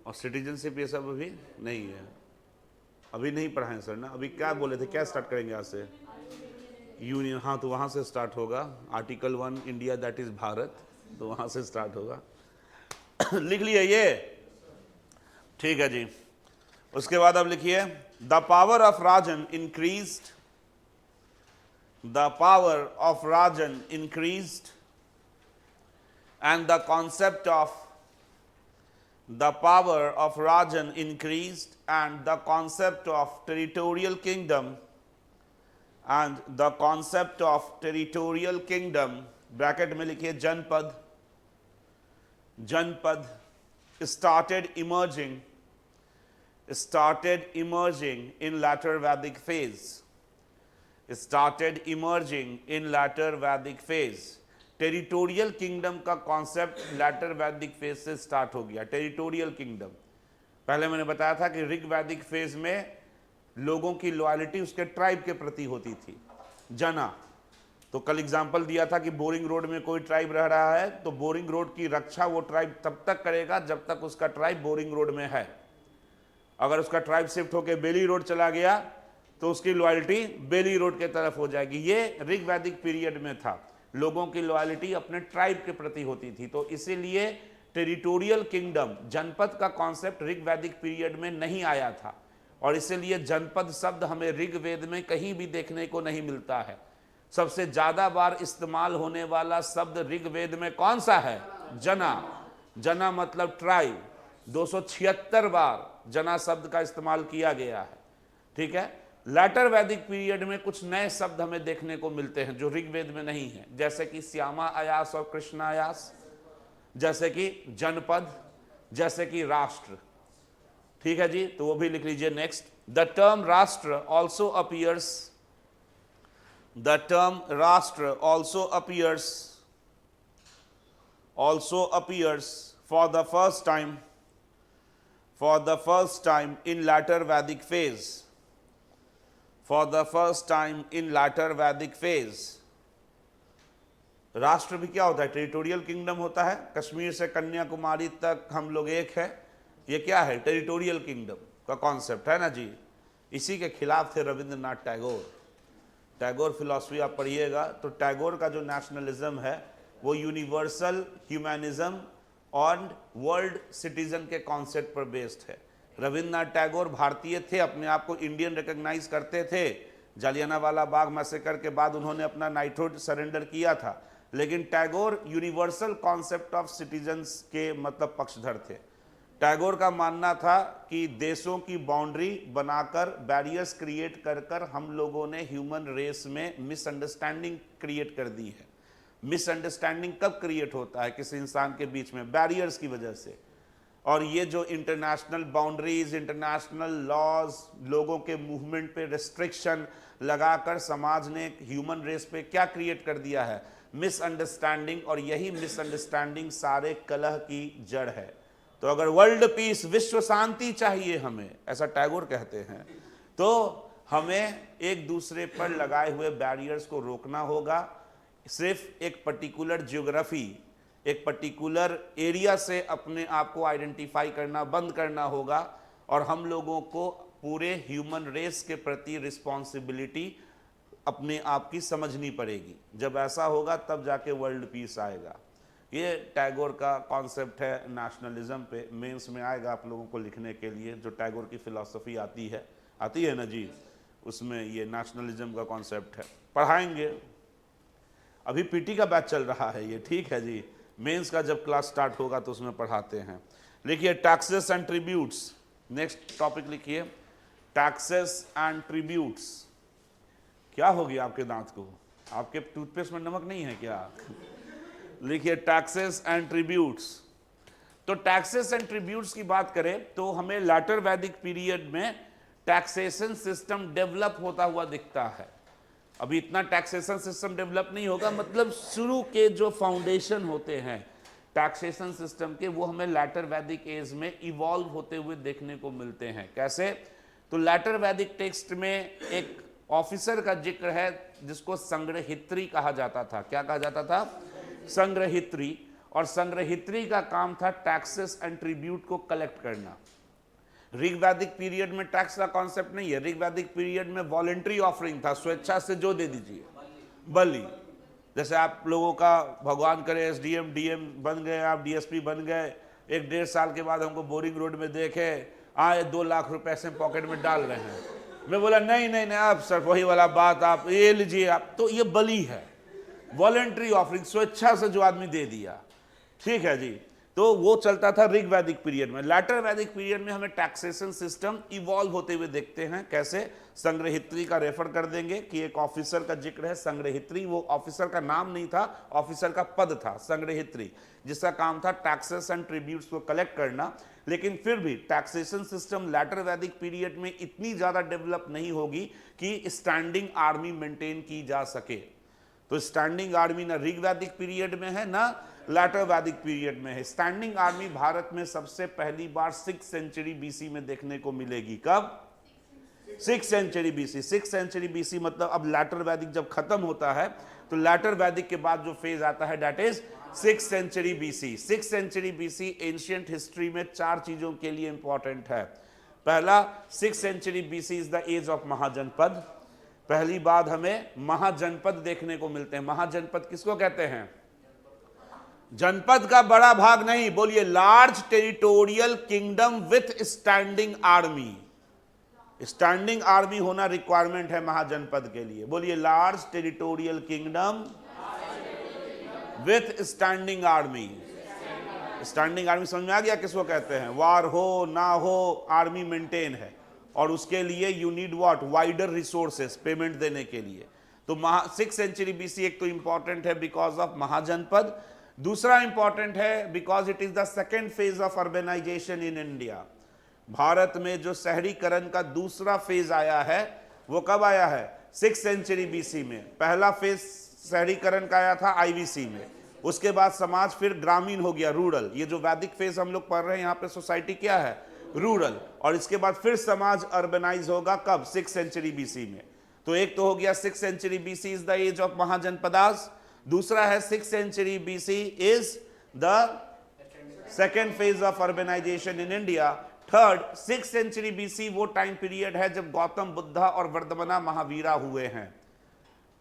और सिटीजनशिप ये सब अभी नहीं है, अभी नहीं पढ़ाएं सर ना। अभी क्या बोले थे, क्या स्टार्ट करेंगे आज से? यूनियन, हाँ तो वहाँ से स्टार्ट होगा। Article 1 India that is Bharat, तो वहाँ से स्टार्ट होगा। लिख लिए ये, ठीक है जी। उसके बाद अब लिखिए, the power of Rajan increased, the power of Rajan increased and the concept of the power of Rajan increased and the concept of territorial kingdom and the concept of territorial kingdom bracket में लिखिए जनपद, जनपद started emerging in later Vedic phase, started emerging in later Vedic phase। Territorial kingdom का concept letter वैदिक phase से start हो गया। Territorial kingdom, पहले मैंने बताया था कि ऋग वैदिक फेज में लोगों की लॉयल्टी उसके ट्राइब के प्रति होती थी, जना। तो कल एग्जांपल दिया था कि बोरिंग रोड में कोई ट्राइब रह रहा है तो बोरिंग रोड की रक्षा वो ट्राइब तब तक करेगा जब तक उसका ट्राइब बोरिंग रोड में है। अगर उसका ट्राइब शिफ्ट होकर बेली रोड चला गया तो उसकी लॉयल्टी बेली रोड के तरफ हो जाएगी। ये ऋग वैदिक पीरियड में था, लोगों की लॉयल्टी अपने ट्राइब के प्रति होती थी। तो इसीलिए टेरिटोरियल किंगडम, जनपद का कॉन्सेप्ट ऋग वैदिक पीरियड में नहीं आया था, और इसीलिए जनपद शब्द हमें ऋग वेद में कहीं भी देखने को नहीं मिलता है। सबसे ज्यादा बार इस्तेमाल होने वाला शब्द ऋग वेद में कौन सा है? जना। जना मतलब ट्राइब। 276 बार जना शब्द का इस्तेमाल किया गया है, ठीक है। लैटर वैदिक पीरियड में कुछ नए शब्द हमें देखने को मिलते हैं जो ऋग्वेद में नहीं है, जैसे कि श्यामा आयास और कृष्णा आयास, जैसे कि जनपद, जैसे कि राष्ट्र, ठीक है जी। तो वो भी लिख लीजिए। Next, the term rashtra also appears, the term rashtra also appears for the first time in later वैदिक phase, for the first time in later Vedic phase। राष्ट्र भी क्या होता है? टेरिटोरियल किंगडम होता है। कश्मीर से कन्याकुमारी तक हम लोग एक है, ये क्या है? टेरिटोरियल किंगडम का कॉन्सेप्ट है ना जी। इसी के खिलाफ थे रविंद्रनाथ टैगोर। टैगोर फिलॉसफी आप पढ़िएगा तो टैगोर का जो नेशनलिज्म है वो यूनिवर्सल ह्यूमैनिज्म और वर्ल्ड सिटीजन के कॉन्सेप्ट पर बेस्ड है। रविंद्रनाथ टैगोर भारतीय थे, अपने आप को इंडियन रिकॉग्नाइज करते थे। जालियानावाला बाग मैसेकर के बाद उन्होंने अपना नाइटहुड सरेंडर किया था, लेकिन Tagore universal concept of citizens के मतलब पक्षधर थे। टैगोर का मानना था कि देशों की बाउंड्री बनाकर, बैरियर्स क्रिएट कर कर हम लोगों ने ह्यूमन रेस में मिसअंडरस्टैंडिंग क्रिएट कर दी है। मिसअंडरस्टैंडिंग कब क्रिएट होता है किसी इंसान के बीच में? बैरियर्स की वजह से। और ये जो इंटरनेशनल बाउंड्रीज, इंटरनेशनल लॉज, लोगों के मूवमेंट पे रिस्ट्रिक्शन लगाकर समाज ने ह्यूमन रेस पे क्या क्रिएट कर दिया है? मिसअंडरस्टैंडिंग। और यही मिसअंडरस्टैंडिंग सारे कलह की जड़ है। तो अगर वर्ल्ड पीस, विश्व शांति चाहिए हमें, ऐसा टैगोर कहते हैं, तो हमें एक दूसरे पर लगाए हुए बैरियर्स को रोकना होगा। सिर्फ एक पर्टिकुलर ज्योग्राफी, एक पर्टिकुलर एरिया से अपने आप को आइडेंटिफाई करना बंद करना होगा, और हम लोगों को पूरे ह्यूमन रेस के प्रति रिस्पॉन्सिबिलिटी अपने आप की समझनी पड़ेगी। जब ऐसा होगा तब जाके वर्ल्ड पीस आएगा। ये टैगोर का कॉन्सेप्ट है नेशनलिज्म पे। मेंस में आएगा आप लोगों को लिखने के लिए, जो टैगोर की फिलॉसफी आती है ना जी, उसमें ये नेशनलिज्म का कॉन्सेप्ट है, पढ़ाएंगे। अभी पीटी का बैच चल रहा है ये, ठीक है जी। मेंस का जब क्लास स्टार्ट होगा तो उसमें पढ़ाते हैं। लिखिए taxes and tributes. Next topic लिखिए टैक्सेस एंड ट्रिब्यूट्स। क्या हो गया आपके दांत को? आपके टूथपेस्ट में नमक नहीं है क्या? लिखिए टैक्सेस एंड ट्रिब्यूट्स। तो टैक्सेस एंड ट्रिब्यूट्स की बात करें तो हमें लैटर वैदिक पीरियड में टैक्सेशन सिस्टम डेवलप होता हुआ दिखता है। अभी इतना टैक्सेशन सिस्टम डेवलप नहीं होगा, मतलब शुरू के जो फाउंडेशन होते हैं टैक्सेशन सिस्टम के, वो हमें लैटर वैदिक एज में इवॉल्व होते हुए देखने को मिलते हैं। कैसे? तो लैटर वैदिक टेक्स्ट में एक ऑफिसर का जिक्र है जिसको संग्रहित्री कहा जाता था। क्या कहा जाता था? संग्रहित्री। और संग्रहित्री का काम था टैक्सेस एंड ट्रिब्यूट को कलेक्ट करना। ऋग्वैदिक पीरियड में टैक्स का कॉन्सेप्ट नहीं है, ऋग्वैदिक पीरियड में वॉलेंट्री ऑफरिंग था, स्वेच्छा से जो दे दीजिए, बलि। जैसे आप लोगों का भगवान करे एसडीएम डीएम बन गए, आप डीएसपी बन गए, 1-1.5 साल के बाद हमको बोरिंग रोड में देखे आए 2 लाख रुपए से पॉकेट में डाल रहे हैं, मैं बोला नहीं नहीं नहीं आप सर वही वाला बात, आप ये लीजिए आप, तो ये बलि है, वॉलेंट्री ऑफरिंग, स्वेच्छा से जो आदमी दे दिया, ठीक है जी। तो वो चलता था ऋग्वैदिक पीरियड में। लैटर वैदिक पीरियड में हमें टैक्सेशन सिस्टम इवॉल्व होते हुए देखते हैं। कैसे? संग्रहित्री का रेफर कर देंगे कि एक ऑफिसर का जिक्र है, संग्रहित्री, वो ऑफिसर का नाम नहीं था, ऑफिसर का पद था संग्रहित्री, जिसका काम था टैक्सेस एंड ट्रिब्यूट्स को कलेक्ट करना। लेकिन फिर भी taxation system letter Vedic period में इतनी ज्यादा डेवलप नहीं होगी कि स्टैंडिंग आर्मी मेंटेन की जा सके। तो स्टैंडिंग आर्मी ना ऋग्वैदिक पीरियड में है ना लैटर वैदिक पीरियड में है। स्टैंडिंग आर्मी भारत में सबसे पहली बार 6th सेंचुरी बीसी में देखने को मिलेगी। कब? 6th century BC. 6th century BC मतलब अब लैटर वैदिक जब खत्म होता है तो लैटर वैदिक के बाद जो फेज आता है that is 6th century BC. 6th century BC ancient history में 4 चीजों के लिए इंपॉर्टेंट है। पहला, 6th century BC is the age of Mahajanapada. पहली बात हमें महाजनपद देखने को मिलते हैं। महाजनपद किसको कहते हैं? जनपद का बड़ा भाग नहीं, बोलिए large territorial kingdom with standing army. Standing army होना रिक्वायरमेंट है महाजनपद के लिए। बोलिए large territorial kingdom with standing army. Standing army समझ में आ गया किसको कहते हैं? वार हो ना हो आर्मी मेंटेन है, और उसके लिए you need what? Wider resources payment देने के लिए। तो 6th सेंचुरी बीसी एक तो इंपॉर्टेंट है बिकॉज ऑफ महाजनपद। दूसरा इंपॉर्टेंट है because it is the second phase of urbanisation in India. Bharat में जो शहरीकरण का दूसरा फेज आया है वो कब आया है? 6th सेंचुरी बीसी में। पहला फेज शहरीकरण का आया था आईवीसी में, उसके बाद समाज फिर ग्रामीण हो गया, रूरल। ये जो वैदिक फेज हम लोग पढ़ रहे हैं यहाँ पे सोसाइटी क्या है? रूरल। और इसके बाद फिर समाज अर्बनाइज होगा कब? 6th सेंचुरी बीसी में। तो एक तो हो गया 6th century BC is the age of Mahajanapadas. दूसरा है 6th century BC is the second phase of urbanisation in India. Third, 6th century BC वो टाइम पीरियड है जब गौतम बुद्धा और वर्धमाना महावीरा हुए हैं।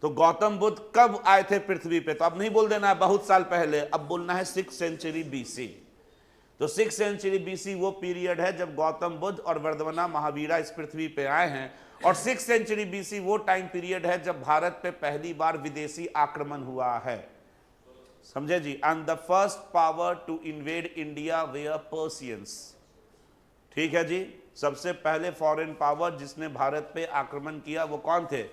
तो गौतम बुद्ध कब आए थे पृथ्वी पे? तो अब नहीं बोल देना है बहुत साल पहले, अब बोलना है 6th सेंचुरी बीसी। तो 6th सेंचुरी बीसी वो पीरियड है जब गौतम बुद्ध और वर्धमाना महावीरा इस पृथ्वी पे आए हैं। और 6th सेंचुरी बीसी वो टाइम पीरियड है जब भारत पे पहली बार विदेशी आक्रमण हुआ है। समझे जी? And the first power to invade India were Persians. ठीक है जी, सबसे पहले फॉरेन पावर जिसने भारत पे आक्रमण किया वो कौन थे?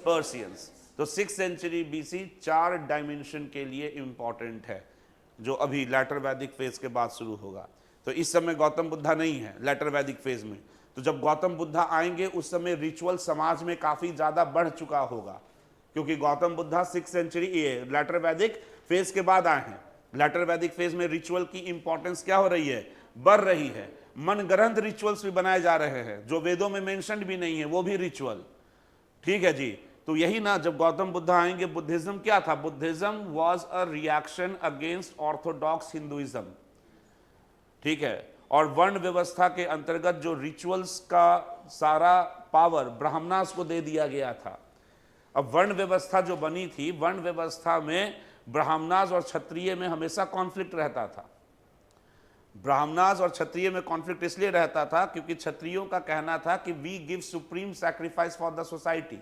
पर्सियंस। तो 6th सेंचुरी बीसी 4 डायमेंशन के लिए इंपॉर्टेंट है जो अभी लैटर वैदिक फेज के बाद शुरू होगा। तो इस समय गौतम बुद्धा नहीं है लैटर वैदिक फेज में। तो जब गौतम बुद्धा आएंगे उस समय रिचुअल समाज में काफी ज्यादा बढ़ चुका होगा, क्योंकि Gautam Buddha 6th century later वैदिक फेज के बाद आए हैं। लैटर वैदिक फेज में रिचुअल की इंपॉर्टेंस क्या हो रही है? बढ़ रही है। मनगढ़ंत रिचुअल्स भी बनाए जा रहे हैं जो वेदों में मेंशन भी नहीं है, वो भी रिचुअल। ठीक है जी। तो यही ना, जब गौतम बुद्धा आएंगे, बुद्धिज्म क्या था? Buddhism was a reaction against Orthodox Hinduism. ठीक है। और वर्ण व्यवस्था के अंतर्गत जो रिचुअल्स का सारा पावर ब्राह्मणास को दे दिया गया था। अब वर्ण व्यवस्था जो बनी थी, वर्ण व्यवस्था में ब्राह्मणास और क्षत्रिय में हमेशा कॉन्फ्लिक्ट रहता था। ब्राह्मणास और क्षत्रिय में कॉन्फ्लिक्ट इसलिए रहता था क्योंकि क्षत्रियों का कहना था कि we give supreme sacrifice for the society.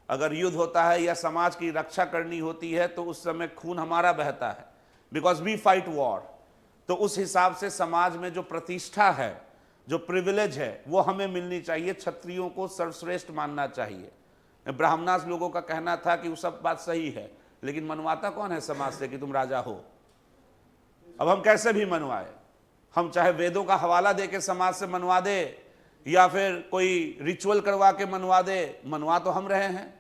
अगर युद्ध होता है या समाज की रक्षा करनी होती है तो उस समय खून हमारा बहता है, बिकॉज वी फाइट वॉर। तो उस हिसाब से समाज में जो प्रतिष्ठा है, जो प्रिविलेज है, वो हमें मिलनी चाहिए, क्षत्रियों को सर्वश्रेष्ठ मानना चाहिए। ब्राह्मणास लोगों का कहना था कि वो सब बात सही है, लेकिन मनवाता कौन है समाज से कि तुम राजा हो? अब हम कैसे भी मनवाए, हम चाहे वेदों का हवाला दे के समाज से मनवा दे या फिर कोई रिचुअल करवा के मनवा दे, मनवा तो हम रहे हैं।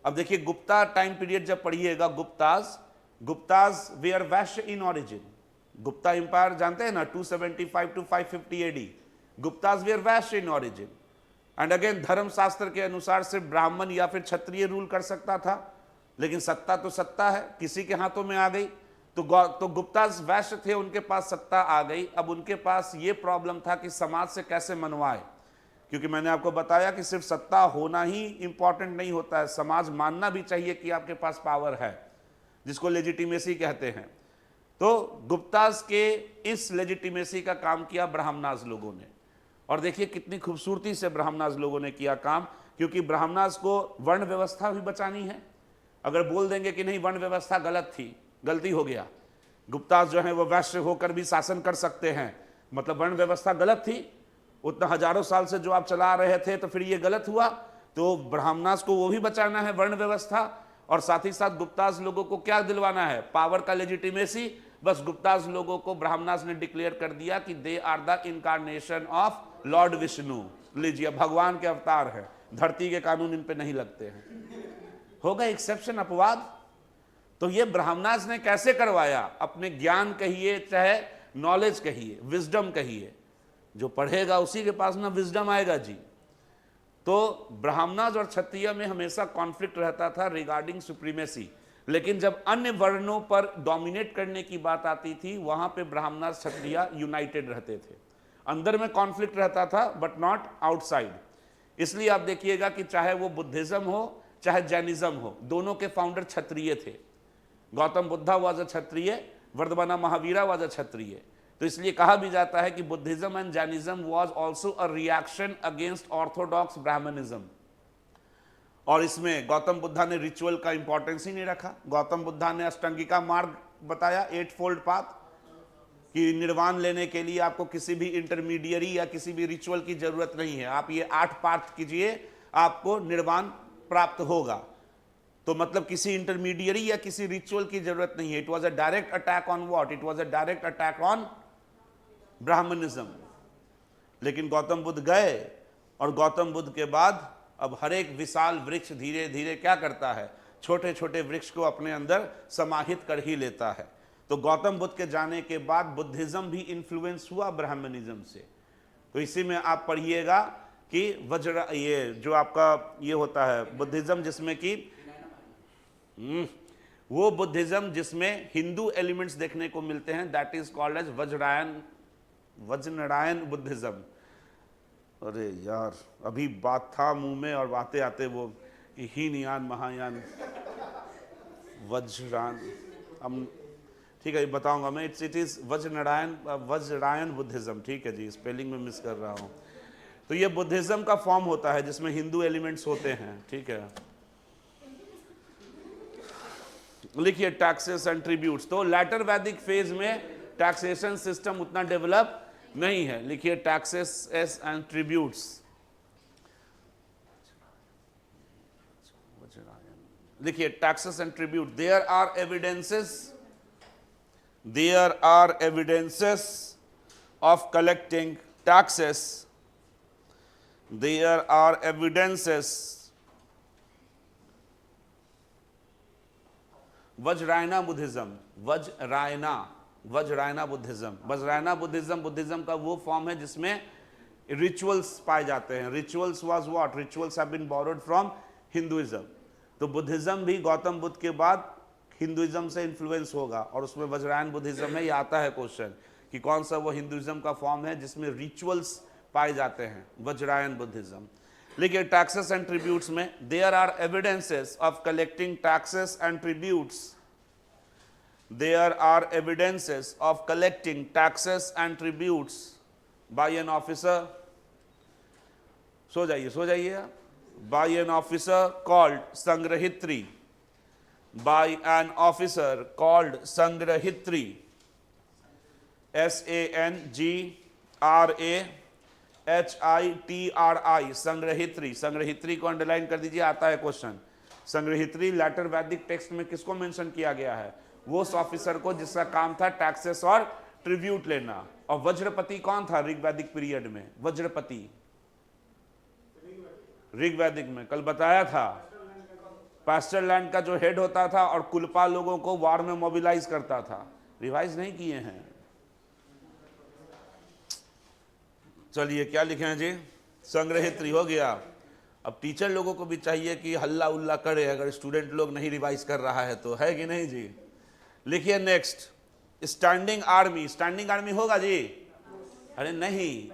अब देखिए गुप्ता टाइम पीरियड जब पढ़िएगा, Gupta's where Vysya in origin. Gupta empire जानते हैं ना, 275 to 550 AD। Gupta's where Vysya in origin. And again धर्मशास्त्र के अनुसार सिर्फ ब्राह्मण या फिर क्षत्रिय रूल कर सकता था, लेकिन सत्ता तो सत्ता है, किसी के हाथों में आ गई। तो गुप्ताज वैश्य थे, उनके पास सत्ता आ गई। अब उनके पास ये प्रॉब्लम था कि समाज से कैसे मनवाए, क्योंकि मैंने आपको बताया कि सिर्फ सत्ता होना ही इंपॉर्टेंट नहीं होता है, समाज मानना भी चाहिए कि आपके पास पावर है, जिसको लेजिटिमेसी कहते हैं। तो गुप्ताज के इस लेजिटिमेसी का काम किया ब्राह्मणाज लोगों ने, और देखिए कितनी खूबसूरती से ब्राह्मणाज लोगों ने किया काम, क्योंकि ब्राह्मणाज को वर्ण व्यवस्था भी बचानी है। अगर बोल देंगे कि नहीं वर्ण व्यवस्था गलत थी, गलती हो गया, गुप्ताज जो है वो वैश्य होकर भी शासन कर सकते हैं, मतलब वर्ण व्यवस्था गलत थी, उतना हजारों साल से जो आप चला रहे थे, तो फिर ये गलत हुआ। तो ब्राह्मणाज को वो भी बचाना है, वर्ण व्यवस्था, और साथ ही साथ गुप्ताज लोगों को क्या दिलवाना है, पावर का लेजिटिमेसी। बस गुप्ताज लोगों को ब्राह्मणाज ने डिक्लेयर कर दिया कि they are the incarnation of lord Vishnu. लीजिए, भगवान के अवतार है, धरती के कानून इन पे नहीं लगते हैं। होगा एक्सेप्शन, अपवाद। तो ये ब्राह्मणाज ने कैसे करवाया, अपने ज्ञान कहिए चाहे नॉलेज कहिए, विजडम कहिए, जो पढ़ेगा उसी के पास ना विजडम आएगा जी। तो ब्राह्मणाज और क्षत्रिय में हमेशा कॉन्फ्लिक्ट रहता था रिगार्डिंग सुप्रीमेसी, लेकिन जब अन्य वर्णों पर डोमिनेट करने की बात आती थी, वहां पे ब्राह्मणाज क्षत्रिय यूनाइटेड रहते थे। अंदर में कॉन्फ्लिक्ट रहता था बट नॉट आउटसाइड। इसलिए आप देखिएगा कि चाहे वो बुद्धिज्म हो चाहे जैनिज्म हो, दोनों के फाउंडर क्षत्रिय थे। गौतम बुद्धा वाज अ क्षत्रिय, वर्धमाना महावीरा वाज अ क्षत्रिय। तो इसलिए कहा भी जाता है कि Buddhism and Jainism was also a reaction against orthodox Brahmanism. और इसमें गौतम बुद्धा ने रिचुअल का इंपॉर्टेंस ही नहीं रखा। गौतम बुद्धा ने अष्टांगिका मार्ग बताया, 8 फोल्ड पाथ, कि निर्वाण लेने के लिए आपको किसी भी इंटरमीडियरी या किसी भी रिचुअल की जरूरत नहीं है, आप ये 8 पाथ कीजिए, आपको निर्वाण प्राप्त होगा। तो मतलब किसी इंटरमीडियरी या किसी रिचुअल की जरूरत नहीं है। It was a direct attack on what? It was a direct attack on Brahmanism. लेकिन गौतम बुद्ध गए, और गौतम बुद्ध के बाद अब हर एक विशाल वृक्ष धीरे धीरे क्या करता है, छोटे छोटे वृक्ष को अपने अंदर समाहित कर ही लेता है। तो गौतम बुद्ध के जाने के बाद बुद्धिज्म भी इन्फ्लुएंस हुआ ब्राह्मणिज्म से। तो इसी में आप पढ़िएगा कि वज्र, ये जो आपका ये होता है बुद्धिज्म, जिसमें कि वो बुद्धिज्म जिसमें हिंदू एलिमेंट्स देखने को मिलते हैं, दैट इज कॉल्ड एज वज्रनारायण बुद्धिज्म। अरे यार, अभी बात था मुंह में और बातें आते वो हीनयान महायान वज्रान, हम ठीक है बताऊंगा मैं। It is Vajrayana Buddhism. ठीक है जी, स्पेलिंग में मिस कर रहा हूं। तो ये बुद्धिज्म का फॉर्म होता है जिसमें हिंदू एलिमेंट्स होते हैं। ठीक है, लिखिए टैक्सेस एंड ट्रिब्यूट्स। तो लैटर वैदिक फेज में टैक्सेशन सिस्टम उतना डेवलप नहीं है। लिखिए टैक्सेस एंड ट्रिब्यूट्स। लिखिए taxes and tribute. There are evidences of collecting taxes. There are evidences Vajrayana Buddhism. Vajrayana Buddhism का वो फॉर्म है जिसमें रिचुअल्स पाए जाते हैं। Rituals was what? Rituals have been borrowed from Hinduism. तो बुद्धिज्म भी गौतम बुद्ध के बाद हिंदुइज्म से इन्फ्लुएंस होगा, और उसमें वज्रायन बुद्धिज्म में ये आता है क्वेश्चन कि कौन सा वो हिंदुइज्म का फॉर्म है जिसमें रिचुअल्स पाए जाते हैं, वज्रायन बुद्धिज्म। लेकिन टैक्सेस एंड ट्रिब्यूट्स में there are evidences of collecting taxes and tributes. There are evidences of collecting taxes and tributes by an officer. So जाइए by an officer called sangrahitri. By an officer called sangrahitri. SANGRAHITRI, sangrahitri. Sangrahitri को underline कर दीजिए, आता है question. Sangrahitri later Vedic text में किसको mention किया गया है? वो उस ऑफिसर को जिसका काम था टैक्सेस और ट्रिब्यूट लेना। और वज्रपति कौन था ऋग वैदिक पीरियड में? वज्रपति ऋग वैदिक में कल बताया था, पास्टर लैंड का जो हेड होता था और कुलपा लोगों को वार में मोबिलाइज करता था। रिवाइज नहीं किए हैं? चलिए क्या लिखे हैं जी? संग्रहित्री हो गया। अब टीचर लोगों को भी चाहिए कि हल्ला उल्ला करे अगर स्टूडेंट लोग नहीं रिवाइज कर रहा है तो, है कि नहीं जी? लिखिए next, standing army. Standing army होगा जी? अरे नहीं,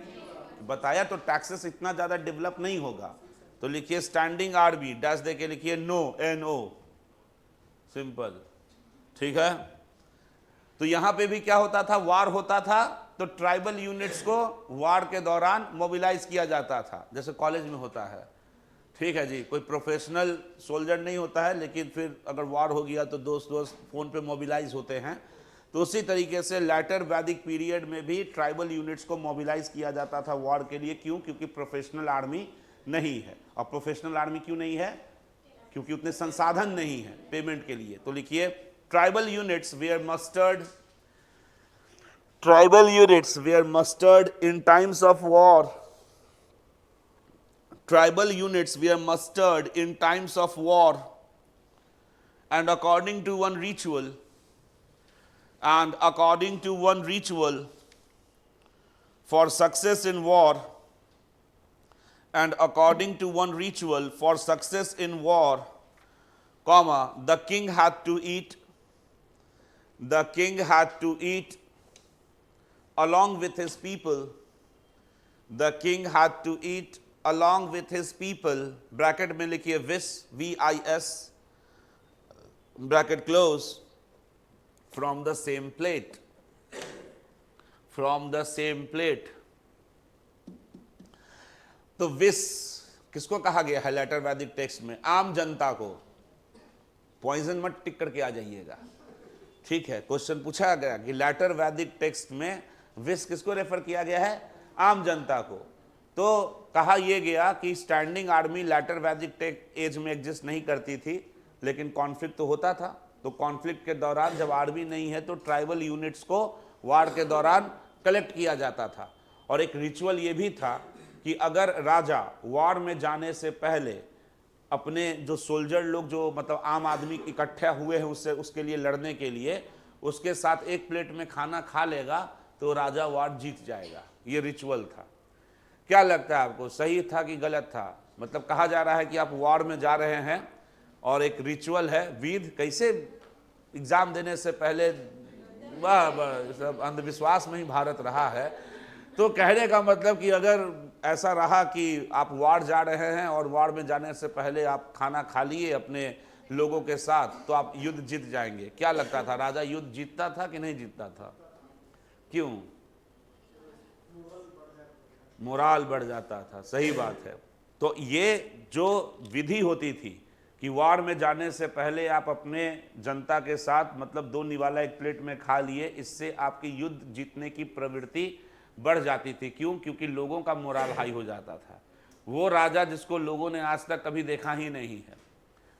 बताया तो टैक्सेस इतना ज्यादा डेवलप नहीं होगा। तो लिखिए स्टैंडिंग आर्मी, डैश देके लिखिए नो, NO, सिंपल। ठीक है, तो यहां पे भी क्या होता था, वार होता था तो ट्राइबल यूनिट्स को वार के दौरान मोबिलाइज किया जाता था, जैसे कॉलेज में होता है। ठीक है जी, कोई प्रोफेशनल सोल्जर नहीं होता है, लेकिन फिर अगर वार हो गया तो दोस्त दोस्त फोन पे मोबिलाइज होते हैं। तो उसी तरीके से लेटर वैदिक पीरियड में भी ट्राइबल यूनिट्स को मोबिलाइज किया जाता था वार के लिए। क्यों? क्योंकि प्रोफेशनल आर्मी नहीं है। और प्रोफेशनल आर्मी क्यों नहीं है? क्योंकि उतने संसाधन नहीं है पेमेंट के लिए। तो लिखिए tribal units were mustered, tribal units were mustered in times of war, tribal units were mustered in times of war, and according to one ritual, for success in war, and according to one ritual for success in war, comma, the king had to eat along with his people, the king had to eat along with his people, bracket में लिखिए विस, VIS, bracket close, from the same plate, from the same plate. तो विस किसको कहा गया है letter Vedic text में? आम जनता को। पॉइजन मत टिक करके आ जाइएगा, ठीक है? क्वेश्चन पूछा गया कि लेटर वैदिक टेक्स्ट में विस किसको रेफर किया गया है? आम जनता को। तो कहा यह गया कि standing army letter Vedic age में एग्जिस्ट नहीं करती थी, लेकिन कॉन्फ्लिक्ट तो होता था। तो कॉन्फ्लिक्ट के दौरान जब आर्मी नहीं है तो ट्राइबल यूनिट्स को वार के दौरान कलेक्ट किया जाता था। और एक रिचुअल ये भी था कि अगर राजा वार में जाने से पहले अपने जो सोल्जर लोग, जो मतलब आम आदमी इकट्ठा हुए हैं उसके लिए लड़ने के लिए, उसके साथ एक प्लेट में खाना खा लेगा तो राजा वार जीत जाएगा। ये रिचुअल था। क्या लगता है आपको, सही था कि गलत था? मतलब कहा जा रहा है कि आप वॉर में जा रहे हैं और एक रिचुअल है, विध, कैसे एग्जाम देने से पहले, सब अंधविश्वास में ही भारत रहा है। तो कहने का मतलब कि अगर ऐसा रहा कि आप वॉर जा रहे हैं और वॉर में जाने से पहले आप खाना खा लिए अपने लोगों के साथ, तो आप युद्ध जीत जाएंगे। क्या लगता था, राजा युद्ध जीतता था कि नहीं जीतता था? क्यों? मोराल बढ़ जाता था, सही बात है। तो ये जो विधि होती थी कि वार में जाने से पहले आप अपने जनता के साथ मतलब दो निवाला एक प्लेट में खा लिए, इससे आपकी युद्ध जीतने की प्रवृत्ति बढ़ जाती थी। क्यों? क्योंकि लोगों का मोराल हाई हो जाता था। वो राजा जिसको लोगों ने आज तक कभी देखा ही नहीं है।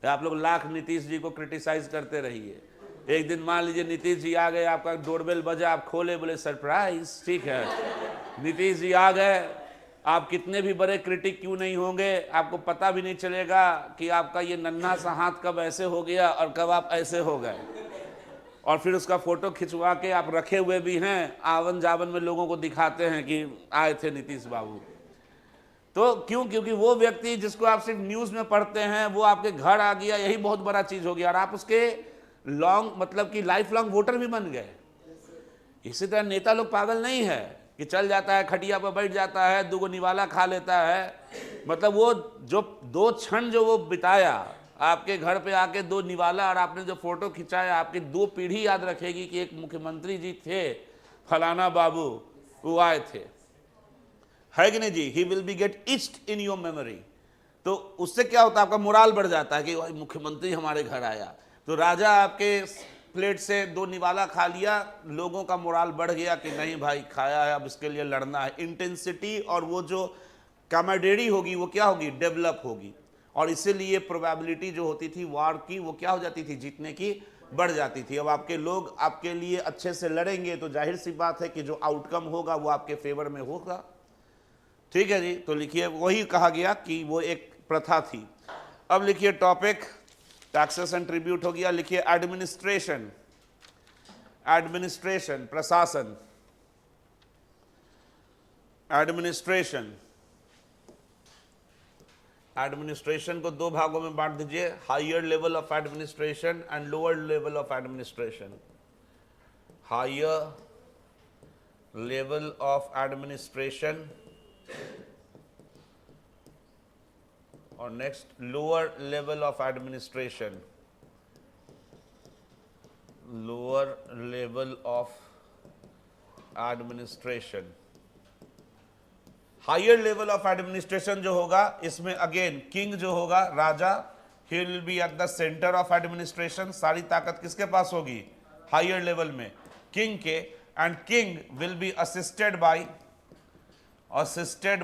आप लोग लाख नीतीश जी को क्रिटिसाइज करते रहिए, एक दिन मान लीजिए नीतीश जी आ गए, आपका डोरबेल बजा, आप खोले, बोले सरप्राइज, ठीक है नीतीश जी आ गए। आप कितने भी बड़े क्रिटिक क्यों नहीं होंगे, आपको पता भी नहीं चलेगा कि आपका ये नन्हा सा हाथ कब ऐसे हो गया और कब आप ऐसे हो गए। और फिर उसका फोटो खिंचवा के आप रखे हुए भी हैं, आवन जावन में लोगों को दिखाते हैं कि आए थे नीतीश बाबू। तो क्यों? क्योंकि वो व्यक्ति जिसको आप सिर्फ न्यूज में पढ़ते हैं वो आपके घर आ गया, यही बहुत बड़ा चीज हो गया, और आप उसके लॉन्ग मतलब कि लाइफ लॉन्ग वोटर भी बन गए। इसी तरह नेता लोग पागल नहीं है कि चल जाता है, खटिया पर बैठ जाता है, दो निवाला खा लेता है, मतलब वो जो 2 क्षण जो वो बिताया आपके घर पे आके, 2 निवाला, और आपने जो फोटो खिंचाया, आपकी 2 पीढ़ी याद रखेगी कि एक मुख्यमंत्री जी थे फलाना बाबू, वो आए थे, है कि नहीं जी? He will be etched in your memory. तो उससे क्या होता है, आपका मोराल बढ़ जाता है कि भाई मुख्यमंत्री हमारे घर आया। तो राजा आपके प्लेट से 2 निवाला खा लिया, लोगों का मोराल बढ़ गया कि नहीं भाई खाया है, अब इसके लिए लड़ना है। इंटेंसिटी और वो जो कैमरेडरी होगी वो क्या होगी, डेवलप होगी, और इसीलिए प्रोबेबिलिटी जो होती थी वार की वो क्या हो जाती थी, जीतने की बढ़ जाती थी। अब आपके लोग आपके लिए अच्छे से लड़ेंगे तो जाहिर सी बात है कि जो आउटकम होगा वो आपके फेवर में होगा। ठीक है जी, तो लिखिए वही कहा गया कि वो एक प्रथा थी। अब लिखिए टॉपिक टैक्सेस एंड ट्रिब्यूट हो गया। लिखिए एडमिनिस्ट्रेशन, एडमिनिस्ट्रेशन प्रशासन, एडमिनिस्ट्रेशन। एडमिनिस्ट्रेशन को 2 भागों में बांट दीजिए, higher level of administration and lower level of administration. higher level of administration, or next lower level of administration, lower level of administration. Higher level of administration जो होगा, इसमें again king जो होगा, राजा, he will be at the centre of administration. सारी ताकत किसके पास होगी? हायर लेवल में किंग के. And king will be assisted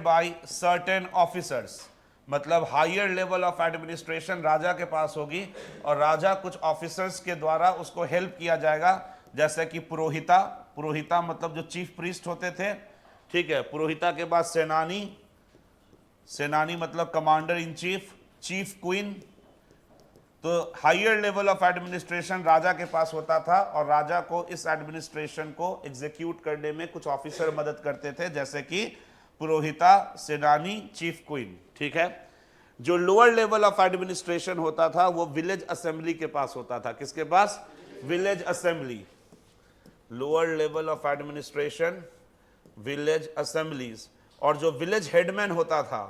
by certain officers. मतलब हायर लेवल ऑफ एडमिनिस्ट्रेशन राजा के पास होगी और राजा कुछ ऑफिसर्स के द्वारा उसको हेल्प किया जाएगा, जैसे कि पुरोहिता मतलब जो चीफ प्रीस्ट होते थे, ठीक है. पुरोहिता के बाद सेनानी मतलब commander in chief, chief queen. तो हायर लेवल ऑफ एडमिनिस्ट्रेशन राजा के पास होता था और राजा को इस एडमिनिस्ट्रेशन को एग्जीक्यूट करने में कुछ ऑफिसर मदद करते थे, जैसे कि पुरोहिता, सेनानी, चीफ क्वीन. ठीक है. जो लोअर लेवल ऑफ एडमिनिस्ट्रेशन होता था वो विलेज असेंबली के पास होता था. किसके पास? Village assembly. Lower level of administration, village assemblies. और जो विलेज हेडमैन होता था,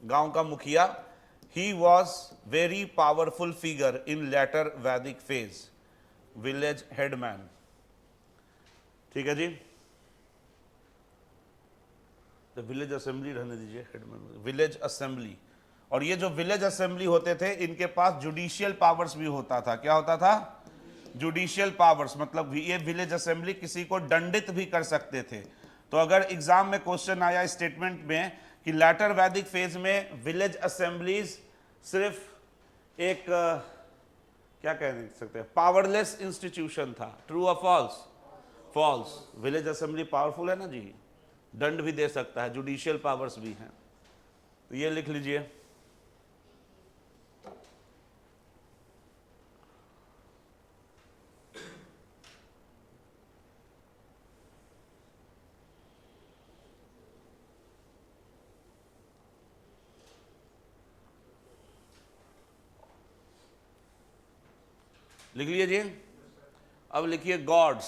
गांव का मुखिया, he was very powerful figure in later वैदिक फेज. Village headman. ठीक है जी. तो विलेज असेंबली रहने दीजिए, हेडमैन विलेज असेंबली. और ये जो विलेज असेंबली होते थे, इनके पास जुडिशियल पावर्स भी होता था. क्या होता था? Judicial powers. मतलब ये विलेज असेंबली किसी को दंडित भी कर सकते थे. तो अगर एग्जाम में क्वेश्चन आया स्टेटमेंट में कि लेटर वैदिक फेज में विलेज असेंबलीज सिर्फ एक क्या कह सकते हैं, पावरलेस इंस्टीट्यूशन था. ट्रू और false? False. Village assembly powerful है ना जी, दंड भी दे सकता है, जुडिशियल पावर्स भी हैं. तो ये लिख लीजिए. लिख लीजिए. अब लिखिए गॉड्स,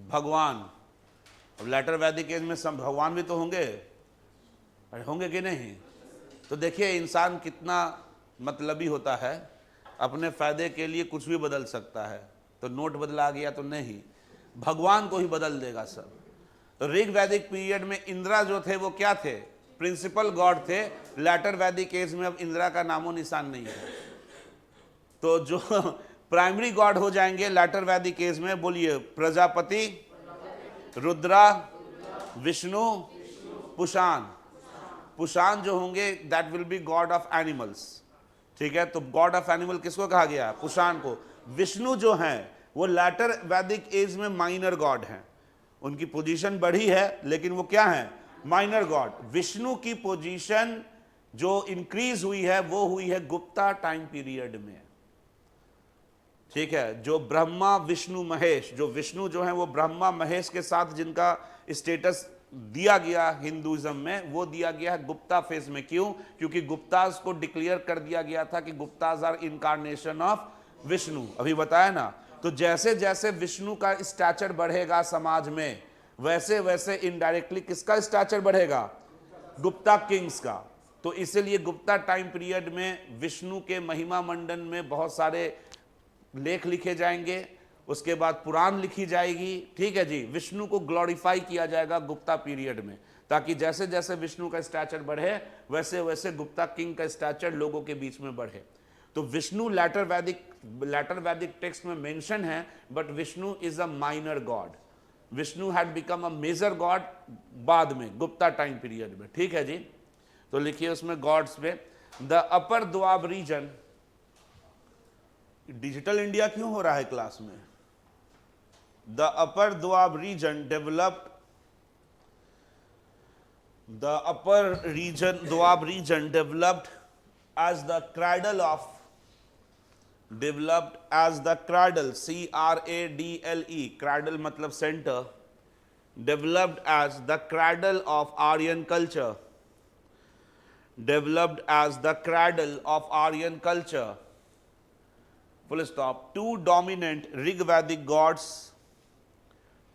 भगवान. अब लेटर वैदिक एज में सब भगवान भी तो होंगे कि नहीं? तो देखिए इंसान कितना मतलबी होता है, अपने फायदे के लिए कुछ भी बदल सकता है. तो नोट बदला गया तो नहीं, भगवान को ही बदल देगा सब. तो ऋग वैदिक पीरियड में इंद्रा जो थे वो क्या थे? प्रिंसिपल गॉड थे. लेटर वैदिक एज में अब इंद्रा का नामो निशान नहीं है. तो जो प्राइमरी गॉड हो जाएंगे लेटर वैदिक एज में, बोलिए. प्रजापति, रुद्रा, विष्णु, पुषान. पुषान जो होंगे that will be God of animals. ठीक है. तो गॉड ऑफ एनिमल किसको कहा गया? पुषान को. विष्णु जो हैं वो लेटर वैदिक एज में माइनर गॉड हैं. उनकी पोजीशन बढ़ी है लेकिन वो क्या है? Minor god. विष्णु की पोजीशन जो इंक्रीज हुई है वो हुई है गुप्ता टाइम पीरियड में. ठीक है. जो ब्रह्मा विष्णु महेश, जो विष्णु जो है वो ब्रह्मा महेश के साथ जिनका स्टेटस दिया गया हिंदुइज्म में, वो दिया गया है गुप्ता फेज में. क्यों? क्योंकि गुप्ताज को डिक्लेयर कर दिया गया था कि Guptas are incarnation of Vishnu. अभी बताया ना. तो जैसे जैसे विष्णु का स्टैचर बढ़ेगा समाज में, वैसे वैसे इनडायरेक्टली किसका स्टैचर बढ़ेगा? गुप्ता किंग्स का. तो इसीलिए गुप्ता टाइम पीरियड में विष्णु के महिमा मंडन में बहुत सारे लेख लिखे जाएंगे, उसके बाद पुराण लिखी जाएगी. ठीक है जी. विष्णु को ग्लोरीफाई किया जाएगा गुप्ता पीरियड में, ताकि जैसे जैसे विष्णु का स्टैचर बढ़े वैसे वैसे गुप्ता किंग का स्टैचर लोगों के बीच में बढ़े. तो विष्णु लेटर वैदिक टेक्स्ट में मेंशन है, but Vishnu is a minor god. Vishnu had become a major god बाद में, गुप्ता टाइम पीरियड में. ठीक है जी. तो लिखिए उसमें गॉड्स में, the upper Doab region. Digital India क्यों हो रहा है क्लास में? The upper Doab region developed, the upper region Doab region developed as the cradle of, developed as the cradle, CRADLE, cradle मतलब center, developed as the cradle of Aryan culture, developed as the cradle of Aryan culture, full stop. Two dominant Rig Vedic gods,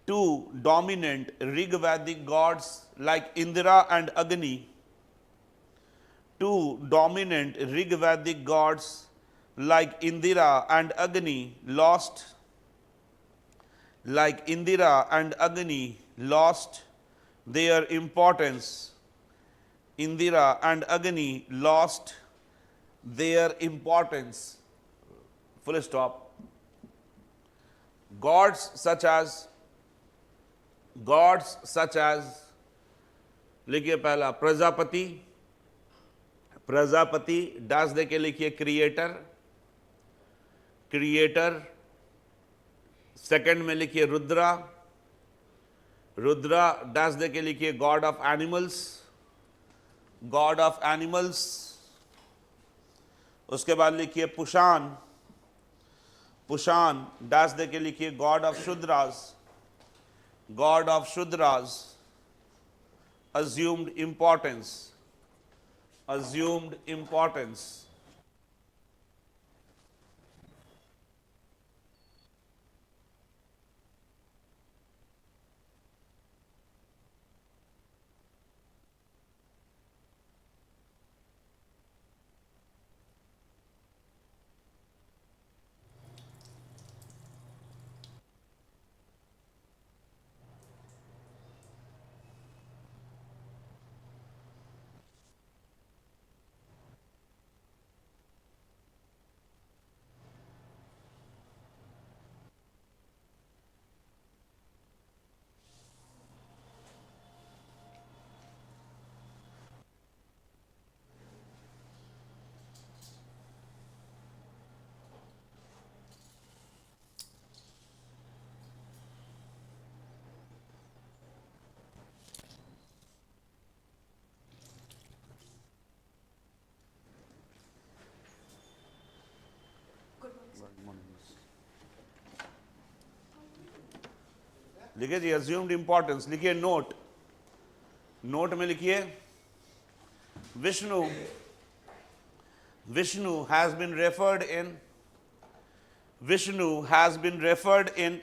two dominant Rigvedic gods like Indra and Agni. Two dominant Rigvedic gods like Indra and Agni lost their importance. Indra and Agni lost their importance. Full stop. Gods such as लिखिए पहला Prajapati dance दे के लिखिए creator. Second में लिखिए Rudra dance दे के लिखिए God of animals. उसके बाद लिखिए पुशान डास दे के लिखिए God of Shudras. assumed importance। लिखिए जी assumed importance। लिखिए नोट में लिखिए Vishnu has been referred in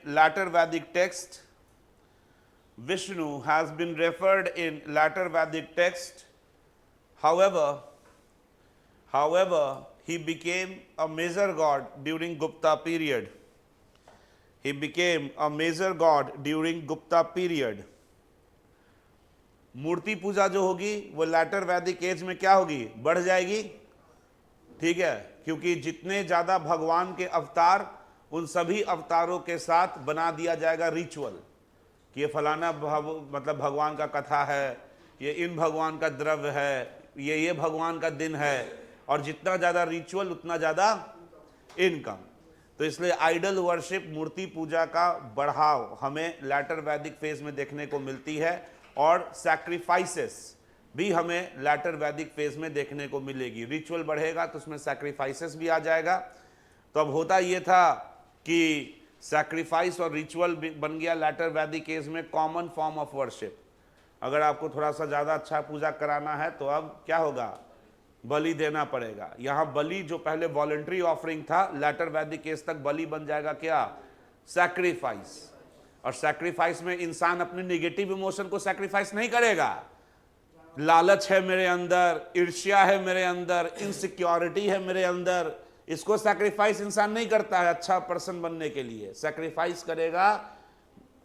latter Vedic text। However, he became a major god during Gupta period। मूर्ति पूजा जो होगी वो लैटर वैदिक एज में क्या होगी? बढ़ जाएगी। ठीक है, क्योंकि जितने ज्यादा भगवान के अवतार, उन सभी अवतारों के साथ बना दिया जाएगा रिचुअल कि ये फलाना मतलब भगवान का कथा है, ये इन भगवान का द्रव्य है, ये भगवान का दिन है। और जितना ज्यादा रिचुअल उतना ज्यादा इनकम। तो इसलिए आइडल वर्शिप, मूर्ति पूजा का बढ़ाव हमें लैटर वैदिक फेज में देखने को मिलती है। और सैक्रिफाइसेस भी हमें लैटर वैदिक फेज में देखने को मिलेगी। रिचुअल बढ़ेगा तो उसमें सैक्रिफाइसेस भी आ जाएगा। तो अब होता ये था कि सैक्रिफाइस और रिचुअल बन गया लैटर वैदिक एज में कॉमन फॉर्म ऑफ वर्शिप। अगर आपको थोड़ा सा ज़्यादा अच्छा पूजा कराना है तो अब क्या होगा? बलि देना पड़ेगा। यहाँ बलि जो पहले वॉलंटरी ऑफरिंग था, लैटर वैदिक एज तक बलि बन जाएगा क्या? सैक्रिफाइस। और सैक्रिफाइस में इंसान अपने निगेटिव इमोशन को सैक्रिफाइस नहीं करेगा। लालच है मेरे अंदर, ईर्ष्या है मेरे अंदर, इनसिक्योरिटी है मेरे अंदर, इसको सैक्रिफाइस इंसान नहीं करता है अच्छा पर्सन बनने के लिए। सैक्रिफाइस करेगा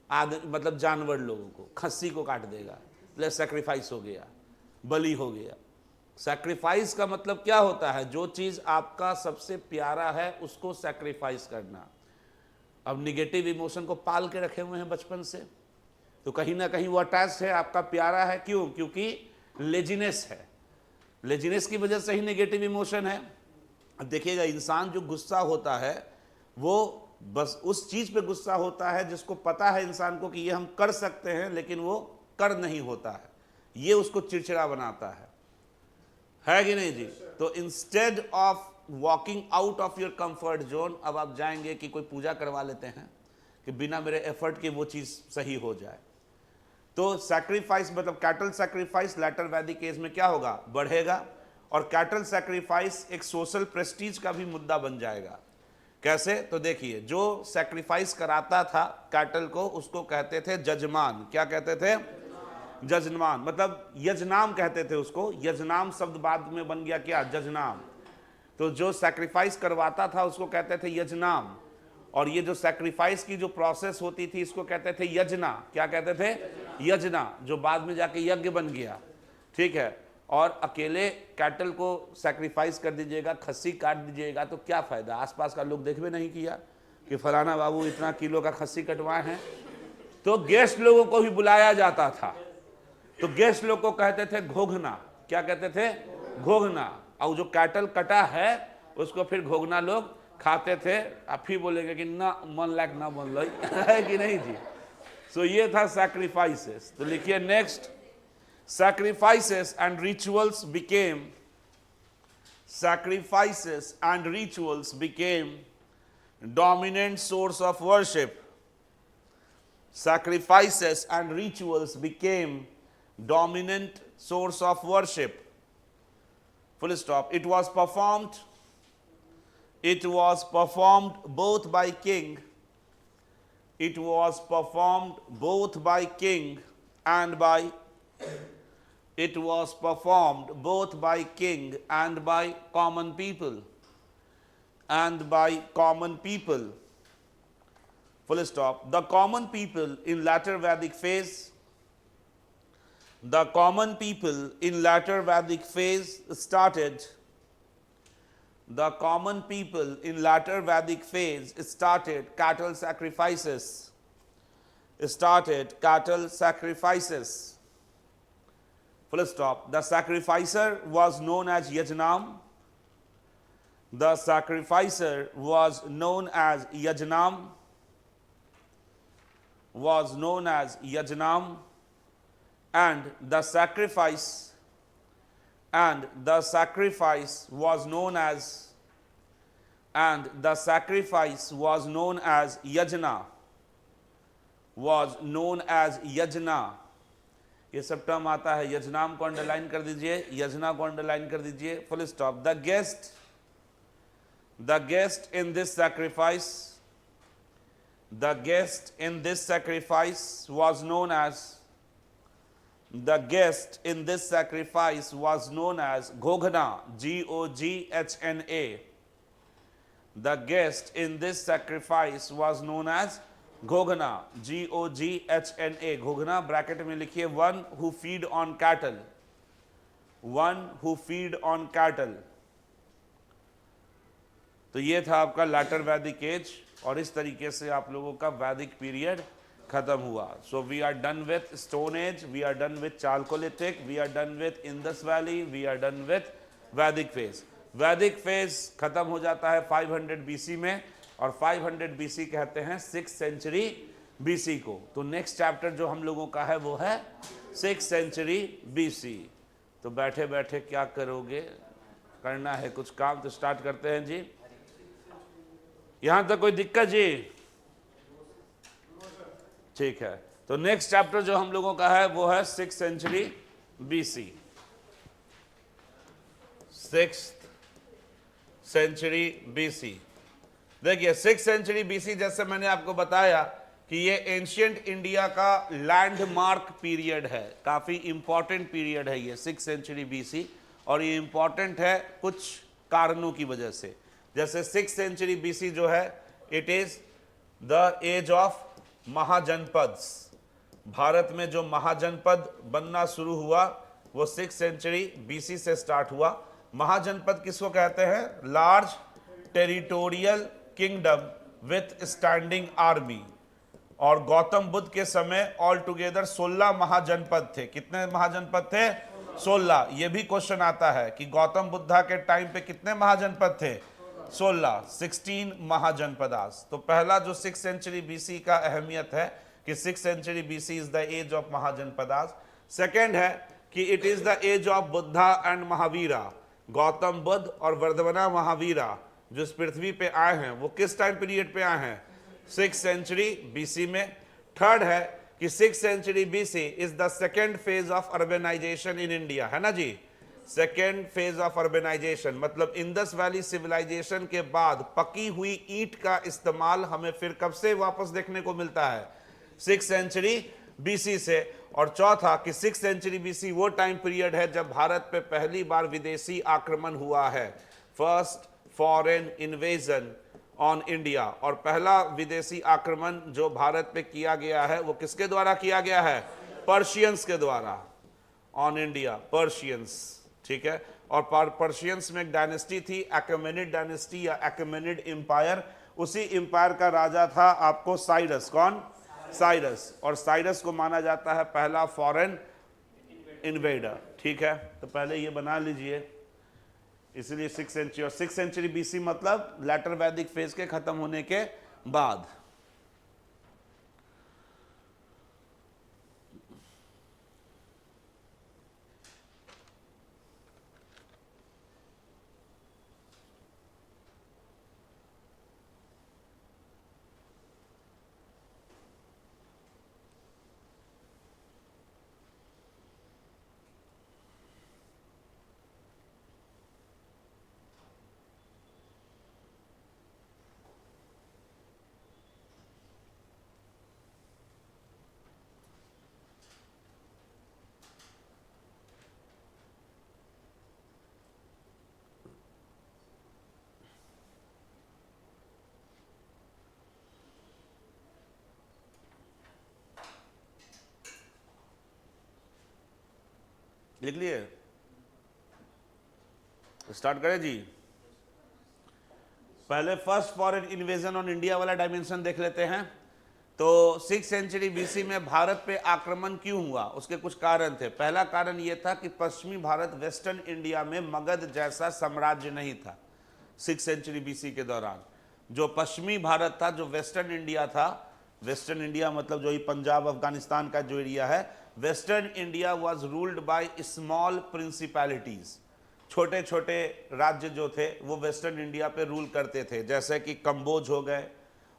मतलब जानवर लोगों को, खस्सी को काट देगा, ले सैक्रिफाइस हो गया, बलि हो गया। सैक्रिफाइस का मतलब क्या होता है? जो चीज आपका सबसे प्यारा है उसको सैक्रिफाइस करना। अब निगेटिव इमोशन को पाल के रखे हुए हैं बचपन से, तो कहीं ना कहीं वो अटैच है, आपका प्यारा है। क्यों? क्योंकि लेजीनेस है। लेजीनेस की वजह से ही नेगेटिव इमोशन है। अब देखिएगा, इंसान जो गुस्सा होता है वो बस उस चीज पे गुस्सा होता है जिसको पता है इंसान को कि ये हम कर सकते हैं, लेकिन वो कर नहीं होता है। ये उसको चिड़चिड़ा बनाता है कि नहीं जी? तो instead of walking out of your comfort zone, अब आप जाएंगे कि कोई पूजा करवा लेते हैं कि बिना मेरे एफर्ट के वो चीज सही हो जाए। तो सैक्रिफाइस मतलब कैटल सैक्रिफाइस लैटर वैदिक एज में क्या होगा? बढ़ेगा। और कैटल सैक्रिफाइस एक सोशल प्रेस्टीज का भी मुद्दा बन जाएगा कैसे? तो देखिए, जो सैक्रिफाइस कराता था कैटल को उसको कहते थे जजमान। क्या कहते थे? जजमान, मतलब यजनाम कहते थे उसको। यजनाम शब्द बाद में बन गया क्या? जजनाम। तो जो सैक्रिफाइस करवाता था उसको कहते थे यजनाम, और ये जो सैक्रिफाइस की जो प्रोसेस होती थी इसको कहते थे यजना। क्या कहते थे? यजना, जो बाद में जाके यज्ञ बन गया। ठीक है। और अकेले कैटल को सैक्रिफाइस कर दीजिएगा, खस्सी काट दीजिएगा तो क्या फायदा? आसपास का लोग देखबे नहीं किया कि फलाना बाबू इतना किलो का खस्सी कटवाए हैं। तो गेस्ट लोगों को भी बुलाया जाता था, तो गेस्ट लोग को कहते थे घोघना। क्या कहते थे? घोघना। और जो कैटल कटा है उसको फिर घोघना लोग खाते थे। आप ही बोलेंगे कि ना मन लायक ना बन लो है कि नहीं जी? सो ये था सैक्रिफाइसेस। तो लिखिए next, sacrifices and rituals became dominant source of worship. Sacrifices and rituals became dominant source of worship. Full stop. It was performed both by king. It was performed both by king and by It was performed both by king and by common people. Full stop. The common people in latter Vedic phase started cattle sacrifices. Full stop. The sacrificer was known as Yajnam. And the sacrifice was known as Yajna. ये सब term आता है। यजनाम को underline कर दीजिए, यजना को underline कर दीजिए। Full stop. The guest in this sacrifice was known as Goghna. G-O-G-H-N-A. The guest in this sacrifice was known as goghna. G-O-G-H-N-A। Goghna bracket में लिखिए, one who feed on cattle. तो ये था आपका लैटर वैदिक एज, और इस तरीके से आप लोगों का वैदिक पीरियड खत्म हुआ। So we are done with stone age, we are done with chalcolithic, we are done with Indus valley, we are done with Vedic phase. Vedic phase खत्म हो जाता है 500 बीसी में, और 500 बीसी कहते हैं 6th सेंचुरी बीसी को। तो नेक्स्ट चैप्टर जो हम लोगों का है वो है 6th सेंचुरी बीसी। तो बैठे बैठे क्या करोगे, करना है कुछ काम, तो स्टार्ट करते हैं जी। यहां तक कोई दिक्कत जी? ठीक है। तो नेक्स्ट चैप्टर जो हम लोगों का है वो है 6th century BC. 6th century BC. देखिए 6th सेंचुरी बीसी, जैसे मैंने आपको बताया कि ये एंशियंट इंडिया का लैंडमार्क पीरियड है, काफ़ी इंपॉर्टेंट पीरियड है ये 6th सेंचुरी बीसी। और ये इंपॉर्टेंट है कुछ कारणों की वजह से। जैसे 6th सेंचुरी बीसी जो है, it is the age of Mahajanapadas. Bharat में जो महाजनपद बनना शुरू हुआ वो 6th सेंचुरी बीसी से स्टार्ट हुआ। महाजनपद किसको कहते हैं? Large territorial kingdom with standing army. और गौतम बुद्ध के समय ऑल टुगेदर 16 महाजनपद थे। कितने महाजनपद थे? 16। ये भी क्वेश्चन आता है कि गौतम बुद्धा के टाइम पे कितने महाजनपद थे? 16 महाजनपदास। तो पहला जो 6th सेंचुरी बीसी का अहमियत है कि 6th century BC is the age of Mahajanapadas. Second है कि it is the age of Buddha and Mahavira. Gautam Buddha और वर्धमाना महावीरा जो इस पृथ्वी पे आए हैं वो किस टाइम पीरियड पे आए हैं? 6th सेंचुरी बीसी में। थर्ड है कि 6th century BC is the second phase of urbanisation in India, है ना जी? सेकेंड फेज ऑफ अर्बेनाइजेशन, मतलब इंडस वैली सिविलाइजेशन के बाद पकी हुई ईंट का इस्तेमाल हमें फिर कब से वापस देखने को मिलता है? 6th सेंचुरी बीसी से। और चौथा कि 6th सेंचुरी बीसी वो टाइम पीरियड है जब भारत पे पहली बार विदेशी आक्रमण हुआ है, first foreign invasion on India. और पहला विदेशी आक्रमण जो भारत पे किया गया है वो किसके द्वारा किया गया है? पर्शियंस के द्वारा ऑन इंडिया, पर्शियंस, ठीक है। और पर्शियंस में एक डायनेस्टी थी, अकेमेनिड डायनेस्टी या अकेमेनिड एम्पायर। उसी एम्पायर का राजा था आपको साइरस। कौन? साइरस। और साइरस को माना जाता है पहला फॉरेन इन्वेडर, ठीक है। तो पहले ये बना लीजिए, इसलिए 6th सेंचुरी। और 6th सेंचुरी बीसी मतलब लेटर वैदिक फेज के खत्म होने के बाद। लिख लिए? स्टार्ट करें जी। पहले first foreign invasion on India वाला डायमेंशन देख लेते हैं। तो 6th सेंचुरी बीसी में भारत पे आक्रमण क्यों हुआ, उसके कुछ कारण थे। पहला कारण यह था कि पश्चिमी भारत, वेस्टर्न इंडिया में मगध जैसा साम्राज्य नहीं था। 6th सेंचुरी बीसी के दौरान जो पश्चिमी भारत था, जो वेस्टर्न इंडिया था, वेस्टर्न इंडिया मतलब जो ही पंजाब अफगानिस्तान का जो एरिया है, western India was ruled by small principalities. छोटे छोटे राज्य जो थे वो वेस्टर्न इंडिया पे रूल करते थे, जैसे कि कंबोज हो गए,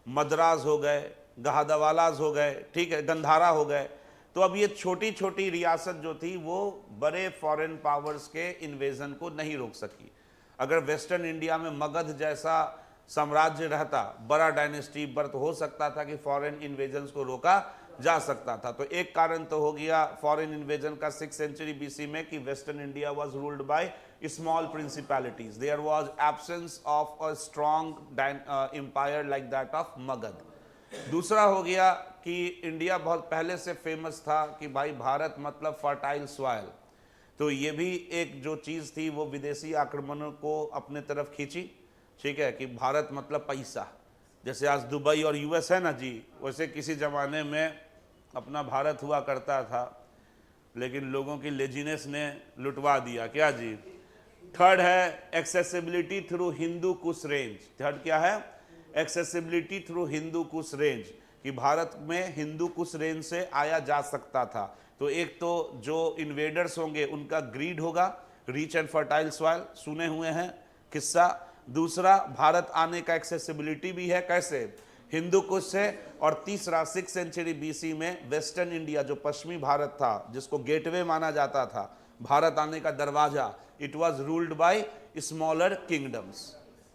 मद्रास हो गए, गहादवालाज हो गए, ठीक है, गंधारा हो गए। तो अब ये छोटी छोटी रियासत जो थी वो बड़े फॉरेन पावर्स के इन्वेजन को नहीं रोक सकी। अगर वेस्टर्न इंडिया में मगध जैसा साम्राज्य रहता, बड़ा डायनेस्टी बर्थ, हो सकता था कि फॉरेन इन्वेजन को रोका जा सकता था। तो एक कारण तो हो गया फॉरेन इन्वेजन का 6th सेंचुरी बीसी में कि western India was ruled by small principalities, there was absence of a strong empire like that of Magadha. दूसरा हो गया कि इंडिया बहुत पहले से फेमस था कि भाई भारत मतलब फर्टाइल सॉइल। तो ये भी एक जो चीज़ थी वो विदेशी आक्रमणों को अपने तरफ खींची, ठीक है, कि भारत मतलब पैसा। जैसे आज दुबई और यूएस है ना जी, वैसे किसी ज़माने में अपना भारत हुआ करता था, लेकिन लोगों की लेजीनेस ने लुटवा दिया। क्या जी? थर्ड है accessibility through Hindu Kush range. Third क्या है? Accessibility through Hindu Kush range, कि भारत में हिंदू कुश रेंज से आया जा सकता था। तो एक तो जो इन्वेडर्स होंगे उनका ग्रीड होगा, रिच एंड फर्टाइल सॉइल, सुने हुए हैं किस्सा। दूसरा, भारत आने का एक्सेसिबिलिटी भी है, कैसे? हिंदू कुश से। और तीसरा, 6th सेंचुरी बीसी में वेस्टर्न इंडिया जो पश्चिमी भारत था, जिसको गेटवे माना जाता था, भारत आने का दरवाजा, it was ruled bye smaller kingdoms.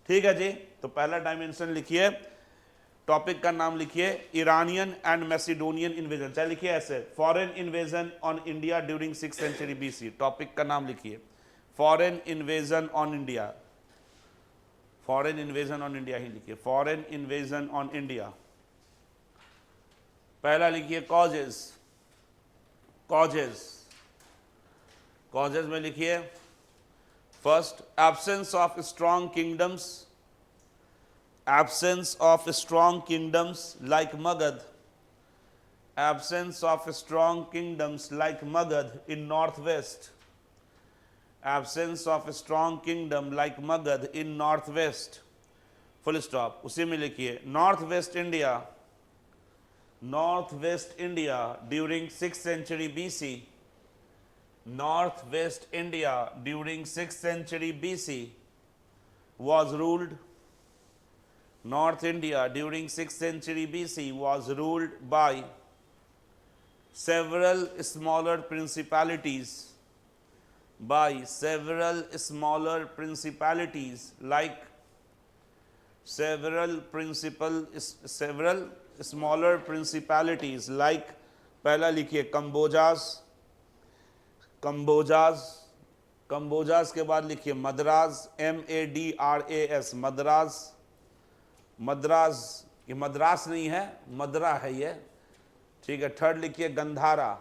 ठीक है जी। तो पहला डायमेंशन लिखिए, टॉपिक का नाम लिखिए ईरानियन एंड मैसिडोनियन इन्वेजन, चाहे लिखिए ऐसे, foreign invasion on India during 6th century BC. Topic का नाम लिखिए foreign invasion on India, foreign invasion on India ही लिखिए, फॉरेन इन्वेजन ऑन इंडिया। पहला लिखिए कॉजेज, कॉजेज, कॉजेज में लिखिए first, absence of strong kingdoms, absence of strong kingdoms like Magad, absence of strong kingdoms like Magad in northwest, absence of strong kingdom like Magad in northwest, full stop। उसी में लिखिए northwest India, northwest India during 6th century BC, northwest India during 6th century BC was ruled, North India during 6th century BC was ruled by several smaller principalities by several smaller principalities like several smaller principalities like, पहला लिखिए कंबोजास के बाद लिखिए Madras, MADRAS, Madras, ये मद्रास नहीं है, मद्रा है ये, ठीक है। थर्ड लिखिए गंधारा।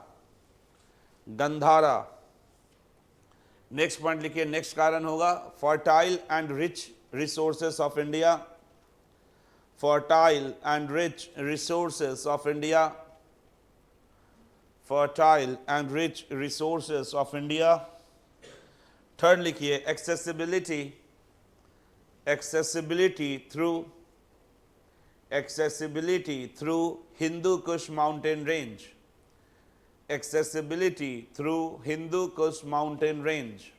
नेक्स्ट पॉइंट लिखिए, नेक्स्ट कारण होगा fertile and rich resources of India, fertile and rich resources of India, fertile and rich resources of India. Third लिखिए accessibility through Hindu Kush mountain range, accessibility through Hindu Kush mountain range,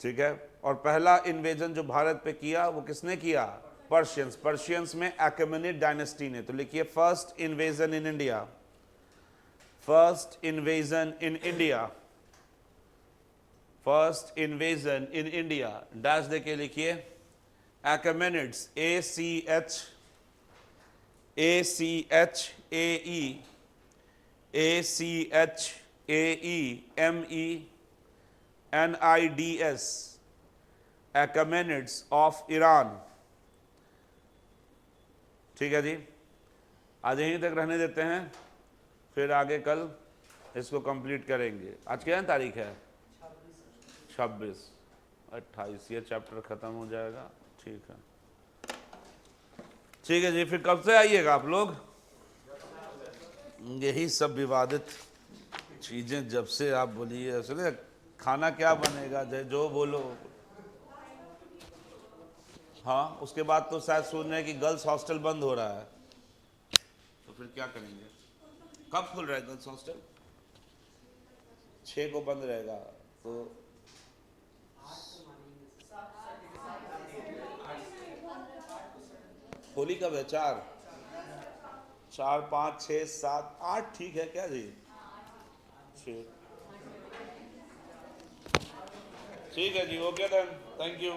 ठीक है। और पहला invasion जो भारत पे किया वो किसने किया? पर्शियंस में अकेमेनिड डायनेस्टी ने। तो लिखिए first invasion in India, dash देके लिखिए अकेमेनिड्स, ACHAEMENIDS, Achaemenids ऑफ ईरान, ठीक है जी। आज यहीं तक रहने देते हैं, फिर आगे कल इसको कंप्लीट करेंगे। आज क्या तारीख है? 26, 28, ये चैप्टर खत्म हो जाएगा, ठीक है जी। फिर कब से आइएगा आप लोग? यही सब विवादित चीजें जब से आप बोलिए, सुनिए खाना क्या बनेगा, जो बोलो। हाँ, उसके बाद तो शायद सुन रहे हैं कि गर्ल्स हॉस्टल बंद हो रहा है, तो फिर क्या करेंगे? कब खुल रहा है गर्ल्स हॉस्टल? 6 को बंद रहेगा, तो होली कब है? 4, 5, 6, 7, 8, ठीक है क्या जी? ठीक है जी, ओके देन, थैंक यू।